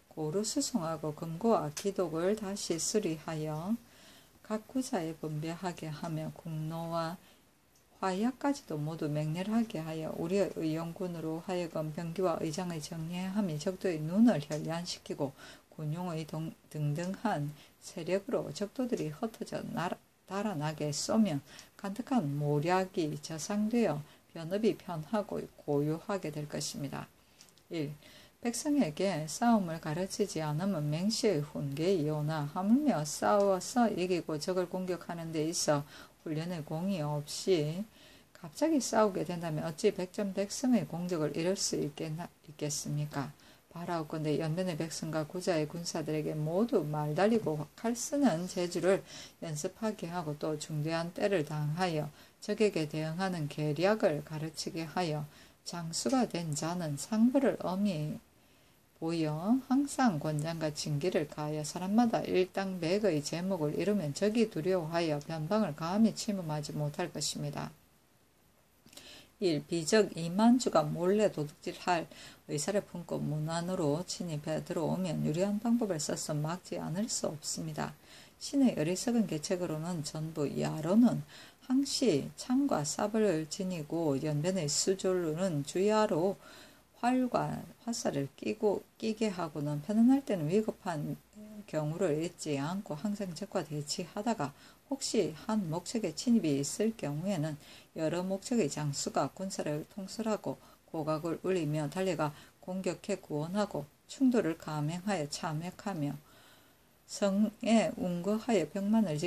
고루 수송하고 금고와 기독을 다시 수리하여 각 구사에 분배하게 하며 국노와 화약까지도 모두 맹렬하게 하여 우리의 의용군으로 하여금 병기와 의장의 정예함이 적도의 눈을 현란시키고 군용의 등등한 세력으로 적도들이 흩어져 달아나게 쏘면 간특한 모략이 저상되어 변업이 편하고 고요하게 될 것입니다. 1. 백성에게 싸움을 가르치지 않으면 맹시의 훈계이오나 하물며 싸워서 이기고 적을 공격하는 데 있어 훈련의 공이 없이 갑자기 싸우게 된다면 어찌 백전백승의 공적을 이룰 수 있겠습니까? 바라옵건대 연변의 백성과 구자의 군사들에게 모두 말 달리고 칼 쓰는 재주를 연습하게 하고 또 중대한 때를 당하여 적에게 대응하는 계략을 가르치게 하여 장수가 된 자는 상부를 엄히 보여 항상 권장과 징계를 가하여 사람마다 일당백의 제목을 이루면 적이 두려워하여 변방을 감히 침범하지 못할 것입니다. 1. 비적 2만주가 몰래 도둑질할 의사를 품고 문 안으로 침입해 들어오면 유리한 방법을 써서 막지 않을 수 없습니다. 신의 어리석은 계책으로는 전부 야로는 항시 창과 사벌을 지니고 연변의 수졸로는 주야로 활과 화살을 끼게 하고는 편안할 때는 위급한 경우를 잊지 않고 항상 적과 대치하다가 혹시 한 목적에 침입이 있을 경우에는 여러 목적의 장수가 군사를 통솔하고 고각을 울리며 달려가 공격해 구원하고 충돌을 감행하여 참역하며 성에 운거하여 병만을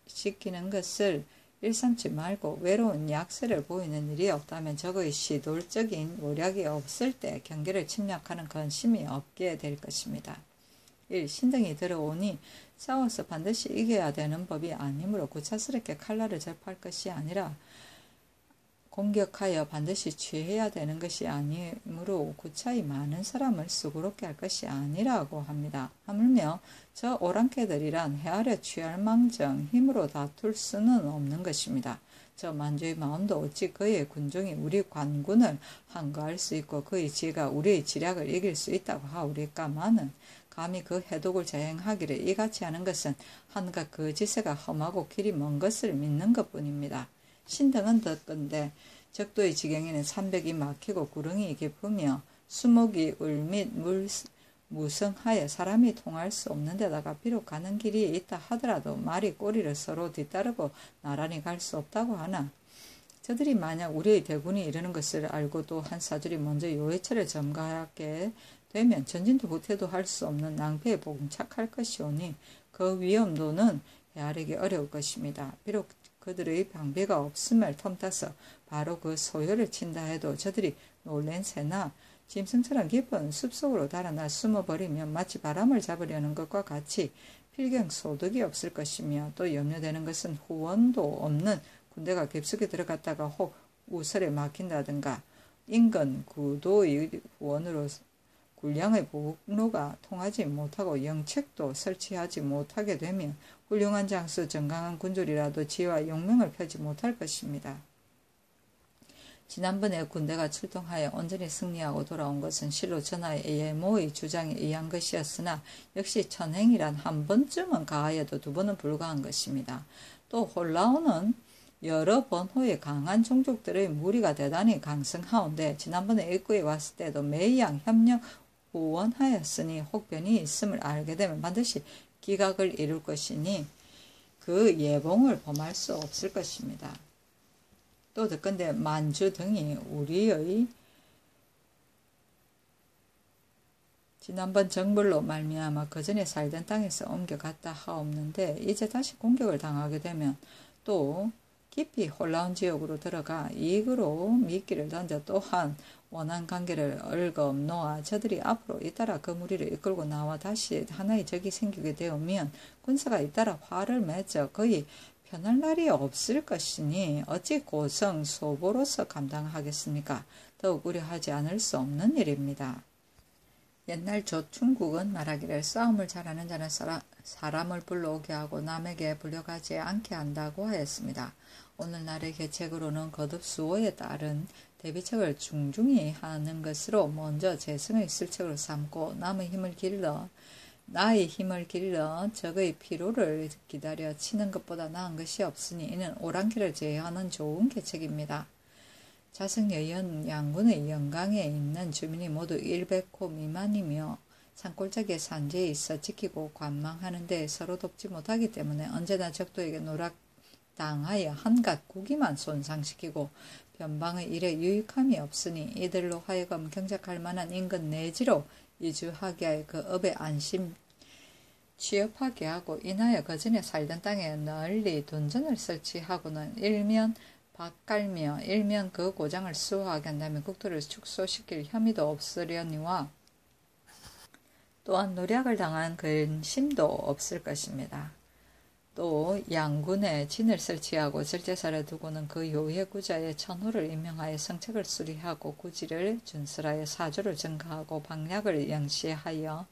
지키는 것을 일삼지 말고 외로운 약세를 보이는 일이 없다면 적의 시돌적인 모략이 없을 때 경계를 침략하는 근심이 없게 될 것입니다. 1. 신등이 들어오니 싸워서 반드시 이겨야 되는 법이 아니므로 구차스럽게 칼날을 접할 것이 아니라 공격하여 반드시 취해야 되는 것이 아니므로 구차히 많은 사람을 수고롭게 할 것이 아니라고 합니다. 하물며 저 오랑캐들이란 헤아려 취할 망정 힘으로 다툴 수는 없는 것입니다. 저 만주의 마음도 어찌 그의 군종이 우리 관군을 한거할 수 있고 그의 지혜가 우리의 지략을 이길 수 있다고 하오리까마는 감히 그 해독을 자행하기를 이같이 하는 것은 한갓 그 지세가 험하고 길이 먼 것을 믿는 것뿐입니다. 신등은 덧건데 적도의 지경에는 산벽이 막히고 구릉이 깊으며 수목이 울 및 무성하여 사람이 통할 수 없는 데다가 비록 가는 길이 있다 하더라도 말이 꼬리를 서로 뒤따르고 나란히 갈 수 없다고 하나 저들이 만약 우리의 대군이 이러는 것을 알고 또 한 사줄이 먼저 요해철을 점거하게 되면 전진도 후퇴도 할 수 없는 낭패에 봉착할 것이오니 그 위험도는 헤아리기 어려울 것입니다. 비록 그들의 방비가 없음을 틈타서 바로 그 소요를 친다 해도 저들이 놀란 새나 짐승처럼 깊은 숲속으로 달아나 숨어버리면 마치 바람을 잡으려는 것과 같이 필경소득이 없을 것이며 또 염려되는 것은 후원도 없는 군대가 깊숙이 들어갔다가 혹 우설에 막힌다든가 인근 구도의 후원으로 군량의 복로가 통하지 못하고 영책도 설치하지 못하게 되면 훌륭한 장수 정강한 군졸이라도 지혜와 용맹을 펴지 못할 것입니다. 지난번에 군대가 출동하여 온전히 승리하고 돌아온 것은 실로 전하의 예모의 주장에 의한 것이었으나 역시 천행이란 한 번쯤은 가하여도 두 번은 불가한 것입니다. 또 홀라오는 여러 번 후에 강한 종족들의 무리가 대단히 강성하온데 지난번에 입구에 왔을 때도 매양 협력 후원하였으니 혹변이 있음을 알게 되면 반드시 기각을 이룰 것이니 그 예봉을 범할 수 없을 것입니다. 또 듣건대 만주 등이 우리의 지난번 정벌로 말미암아 그전에 살던 땅에서 옮겨갔다 하옵는데 이제 다시 공격을 당하게 되면 또 깊이 홀라운 지역으로 들어가 이익으로 미끼를 던져 또한 원한 관계를 얽어놓아 저들이 앞으로 잇따라 그 무리를 이끌고 나와 다시 하나의 적이 생기게 되면 군사가 잇따라 화를 맺어 거의 편할 날이 없을 것이니 어찌 고성 소보로서 감당하겠습니까? 더욱 우려하지 않을 수 없는 일입니다. 옛날 조충국은 말하기를 싸움을 잘하는 자는 사람을 불러오게 하고 남에게 불려가지 않게 한다고 하였습니다. 오늘날의 계책으로는 거듭 수호에 따른 대비책을 중중히 하는 것으로 먼저 재성의 실책으로 삼고 나의 힘을 길러 적의 피로를 기다려 치는 것보다 나은 것이 없으니 이는 오랑캐를 제어하는 좋은 계책입니다. 자승여연 양군의 영강에 있는 주민이 모두 100호 미만이며 산골짜기의 산지에 있어 지키고 관망하는데 서로 돕지 못하기 때문에 언제나 적도에게 노락당하여 한갓 국위만 손상시키고 변방의 일에 유익함이 없으니 이들로 하여금 경작할 만한 인근 내지로 이주하게 하여 그 업에 안심 취업하게 하고 인하여 그전에 살던 땅에 널리 둔전을 설치하고는 일면 밭갈며 일면 그 고장을 수호하게 한다면 국토를 축소시킬 혐의도 없으려니와 또한 노략을 당한 근심도 없을 것입니다. 또 양군에 진을 설치하고 절제사를 두고는 그 요해구자의 천호를 임명하여 성책을 수리하고 구지를 준설하여 사조를 증가하고 방략을 영시하여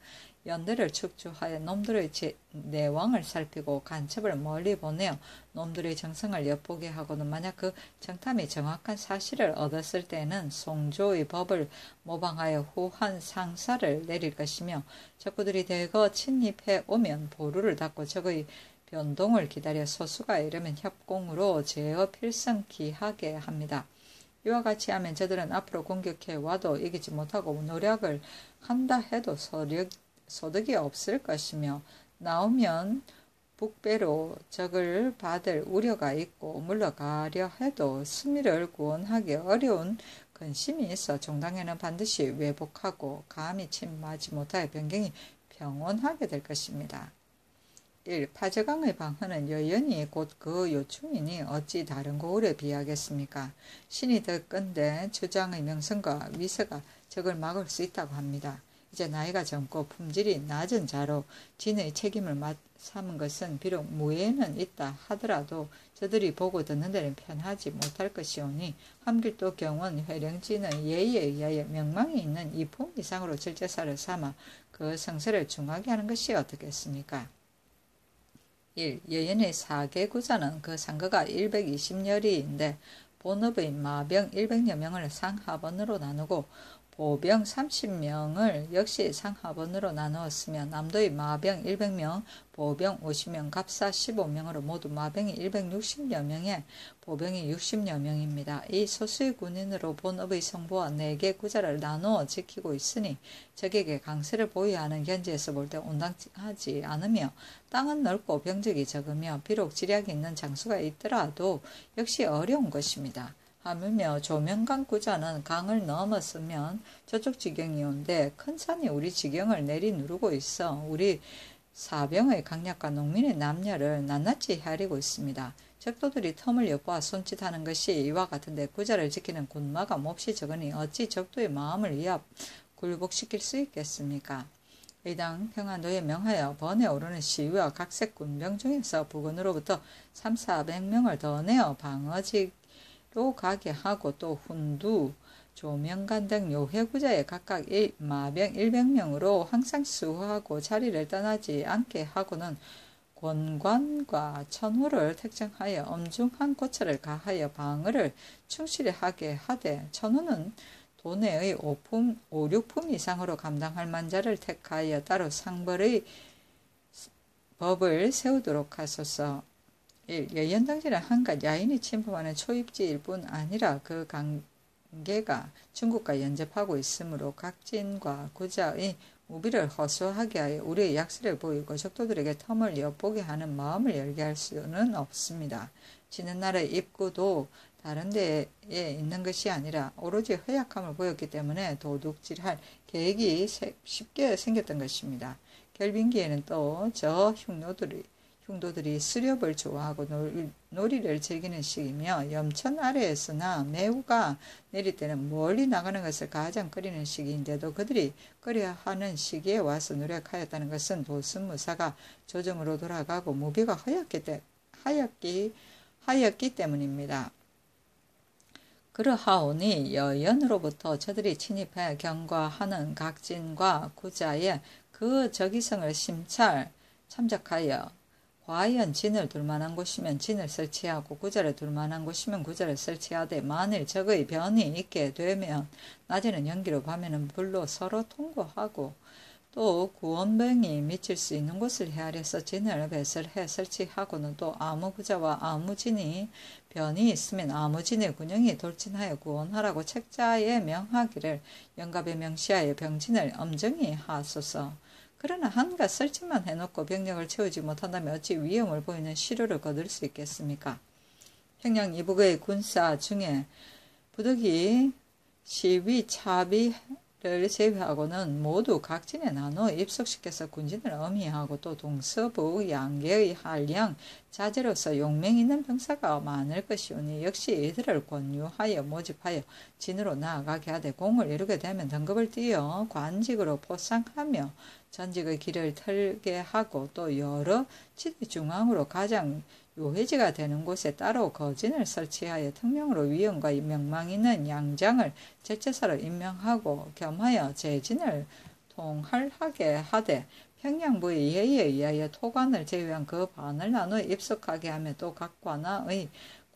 연대를 축주하여 놈들의 내왕을 살피고 간첩을 멀리 보내어 놈들의 정성을 엿보게 하고는 만약 그 정탐이 정확한 사실을 얻었을 때는 송조의 법을 모방하여 후한 상사를 내릴 것이며 적구들이 대거 침입해 오면 보루를 닫고 적의 변동을 기다려 소수가 이르면 협공으로 제어 필성기하게 합니다. 이와 같이 하면 저들은 앞으로 공격해 와도 이기지 못하고 노력을 한다 해도 소득이 없을 것이며 나오면 북배로 적을 받을 우려가 있고 물러가려 해도 승리를 구원하기 어려운 근심이 있어 종당에는 반드시 왜복하고 감히 침하지 못하여 변경이 평온하게 될 것입니다. 1. 파저강의 방언은 여연이 곧 그 요충이니 어찌 다른 고을에 비하겠습니까? 신이 듣건대 주장의 명성과 위세가 적을 막을 수 있다고 합니다. 이제 나이가 젊고 품질이 낮은 자로 진의 책임을 삼은 것은 비록 무예는 있다 하더라도 저들이 보고 듣는 데는 편하지 못할 것이오니 함길도 경원 회령진의 예의에 의하여 명망이 있는 이품 이상으로 절제사를 삼아 그 성세를 중하게 하는 것이 어떻겠습니까? 1. 여연의 사계구자는 그 상거가 120여리인데 본업의 마병 100여 명을 상하번으로 나누고 보병 30명을 역시 상하번으로 나누었으며 남도의 마병 100명, 보병 50명, 갑사 15명으로 모두 마병이 160여 명에 보병이 60여 명입니다. 이 소수의 군인으로 본업의 성보와 4개 구자를 나누어 지키고 있으니 적에게 강세를 보여야 하는 현지에서 볼 때 온당하지 않으며 땅은 넓고 병적이 적으며 비록 지략이 있는 장수가 있더라도 역시 어려운 것입니다. 하물며 조명강 구자는 강을 넘었으면 저쪽 지경이 온데 큰 산이 우리 지경을 내리누르고 있어 우리 사병의 강약과 농민의 남녀를 낱낱이 헤아리고 있습니다. 적도들이 틈을 엿보아 손짓하는 것이 이와 같은데 구자를 지키는 군마가 몹시 적으니 어찌 적도의 마음을 굴복시킬 수 있겠습니까? 의당 평안도에 명하여 번에 오르는 시위와 각색 군병 중에서 부근으로부터 300~400명을 더 내어 방어지로 가게 하고 또 훈두, 조명간 등 요회구자에 각각 마병 100명으로 항상 수호하고 자리를 떠나지 않게 하고는 권관과 천호를 택정하여 엄중한 고처를 가하여 방어를 충실히 하게 하되 천호는 도내의 5~6품 이상으로 감당할 만자를 택하여 따로 상벌의 법을 세우도록 하소서. 1. 여연당지는 한갓 야인이 침범하는 초입지일 뿐 아니라 그 관계가 중국과 연접하고 있으므로 각진과 구자의 우비를 허수하게 하여 우리의 약세를 보이고 적도들에게 텀을 엿보게 하는 마음을 열게 할 수는 없습니다. 지는 날의 입구도 다른 데에 있는 것이 아니라 오로지 허약함을 보였기 때문에 도둑질할 계획이 쉽게 생겼던 것입니다. 결빙기에는 또 저 흉도들이 수렵을 좋아하고 놀이를 즐기는 시기며 염천 아래에서나 매우가 내릴 때는 멀리 나가는 것을 가장 꺼리는 시기인데도 그들이 꺼려하는 시기에 와서 노력하였다는 것은 도승무사가 조정으로 돌아가고 무비가 하였기 때문입니다. 그러하오니 여연으로부터 저들이 침입해 경과하는 각진과 구자에 그 적의성을 심찰 참작하여 과연 진을 둘 만한 곳이면 진을 설치하고 구자를 둘 만한 곳이면 구자를 설치하되 만일 적의 변이 있게 되면 낮에는 연기로 밤에는 불로 서로 통고하고 또 구원병이 미칠 수 있는 곳을 헤아려서 진을 배설해 설치하고는 또 아무 구자와 아무 진이 변이 있으면 아무 진의 군영이 돌진하여 구원하라고 책자에 명하기를 영갑에 명시하여 병진을 엄정히 하소서. 그러나 한갓 설치만 해놓고 병력을 채우지 못한다면 어찌 위험을 보이는 시료를 거둘 수 있겠습니까? 평양 이북의 군사 중에 부득이 시위 차비를 제외하고는 모두 각진에 나누어 입속시켜서 군진을 엄히하고 또 동서북 양계의 한량 자제로서 용맹 있는 병사가 많을 것이오니 역시 이들을 권유하여 모집하여 진으로 나아가게 하되 공을 이루게 되면 등급을 띄어 관직으로 포상하며 전직의 길을 털게 하고 또 여러 지대 중앙으로 가장 요회지가 되는 곳에 따로 거진을 설치하여 특명으로 위엄과 명망 있는 양장을 제체사로 임명하고 겸하여 제진을 통할하게 하되 평양부의 예의에 의하여 토관을 제외한 그 반을 나누어 입속하게 하며 또 각 관아의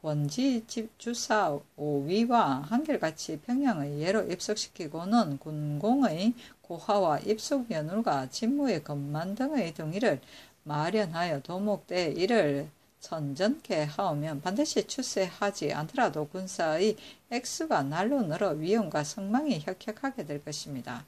권지 주사 5위와 한결같이 평양의 예로 입속시키고는 군공의 고하와 입속연울과 직무의 건만 등의 등위를 마련하여 도목대 이를 선전케 하오면 반드시 출세하지 않더라도 군사의 액수가 날로 늘어 위엄과 성망이 혁혁하게 될 것입니다.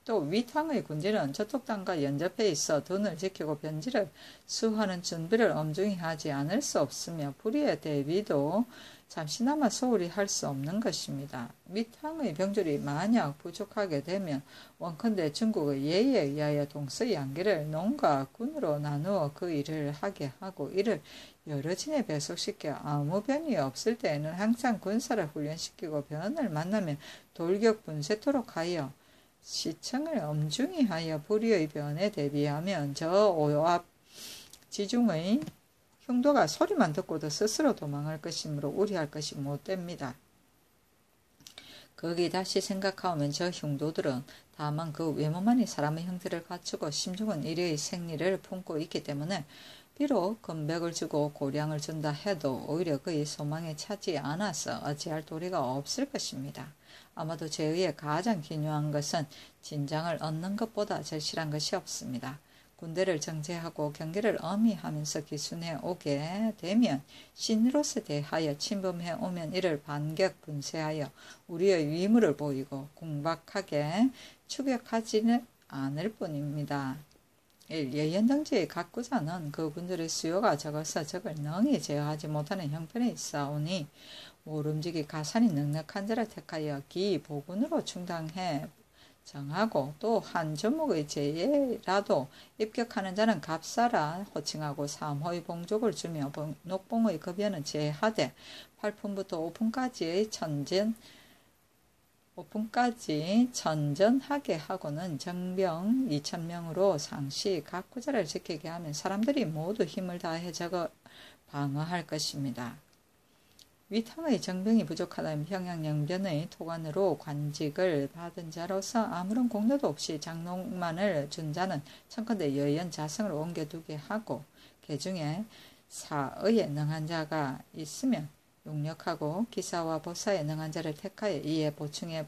또 위탕의 군지는 저쪽 땅과 연접해 있어 둔을 지키고 변지를 수하는 준비를 엄중히 하지 않을 수 없으며 불의의 대비도 잠시나마 소홀히 할 수 없는 것입니다. 위탕의 병졸이 만약 부족하게 되면 원컨대 중국의 예의에 의하여 동서 양계를 농과 군으로 나누어 그 일을 하게 하고 이를 여러 진에 배속시켜 아무 변이 없을 때에는 항상 군사를 훈련시키고 변을 만나면 돌격 분세토록 하여 시청을 엄중히 하여 불의의 변에 대비하면 저 오압 지중의 흉도가 소리만 듣고도 스스로 도망할 것이므로 우려할 것이 못됩니다. 거기 다시 생각하면 저 흉도들은 다만 그 외모만이 사람의 형태를 갖추고 심중은 일의 생리를 품고 있기 때문에 비록 금백을 주고 고량을 준다 해도 오히려 그의 소망에 차지 않아서 어찌할 도리가 없을 것입니다. 아마도 제 의에 가장 기묘한 것은 진장을 얻는 것보다 절실한 것이 없습니다. 군대를 정제하고 경계를 엄히 하면서 기순해 오게 되면 신으로서 대하여 침범해 오면 이를 반격 분쇄하여 우리의 위무를 보이고 궁박하게 추격하지는 않을 뿐입니다. 1. 예현 등지의 각구자는 그분들의 수요가 적어서 적을 능히 제어하지 못하는 형편에 있사오니 모름지기 가산이 넉넉한 자를 택하여 기 보군으로 충당해 정하고 또 한 조목의 제예라도 입격하는 자는 갑사라 호칭하고 3호의 봉족을 주며 녹봉의 급여는 제하되 8품부터 5품까지 천전하게 하고는 정병 2,000명으로 상시 각구자를 지키게 하면 사람들이 모두 힘을 다해 적을 방어할 것입니다. 위탕의 정병이 부족하다면 평양 영변의 토관으로 관직을 받은 자로서 아무런 공로도 없이 장롱만을 준 자는 청컨대 여연 자성을 옮겨두게 하고 개중에 사의에 능한 자가 있으면 용력하고 기사와 보사에 능한 자를 택하여 이에 보충해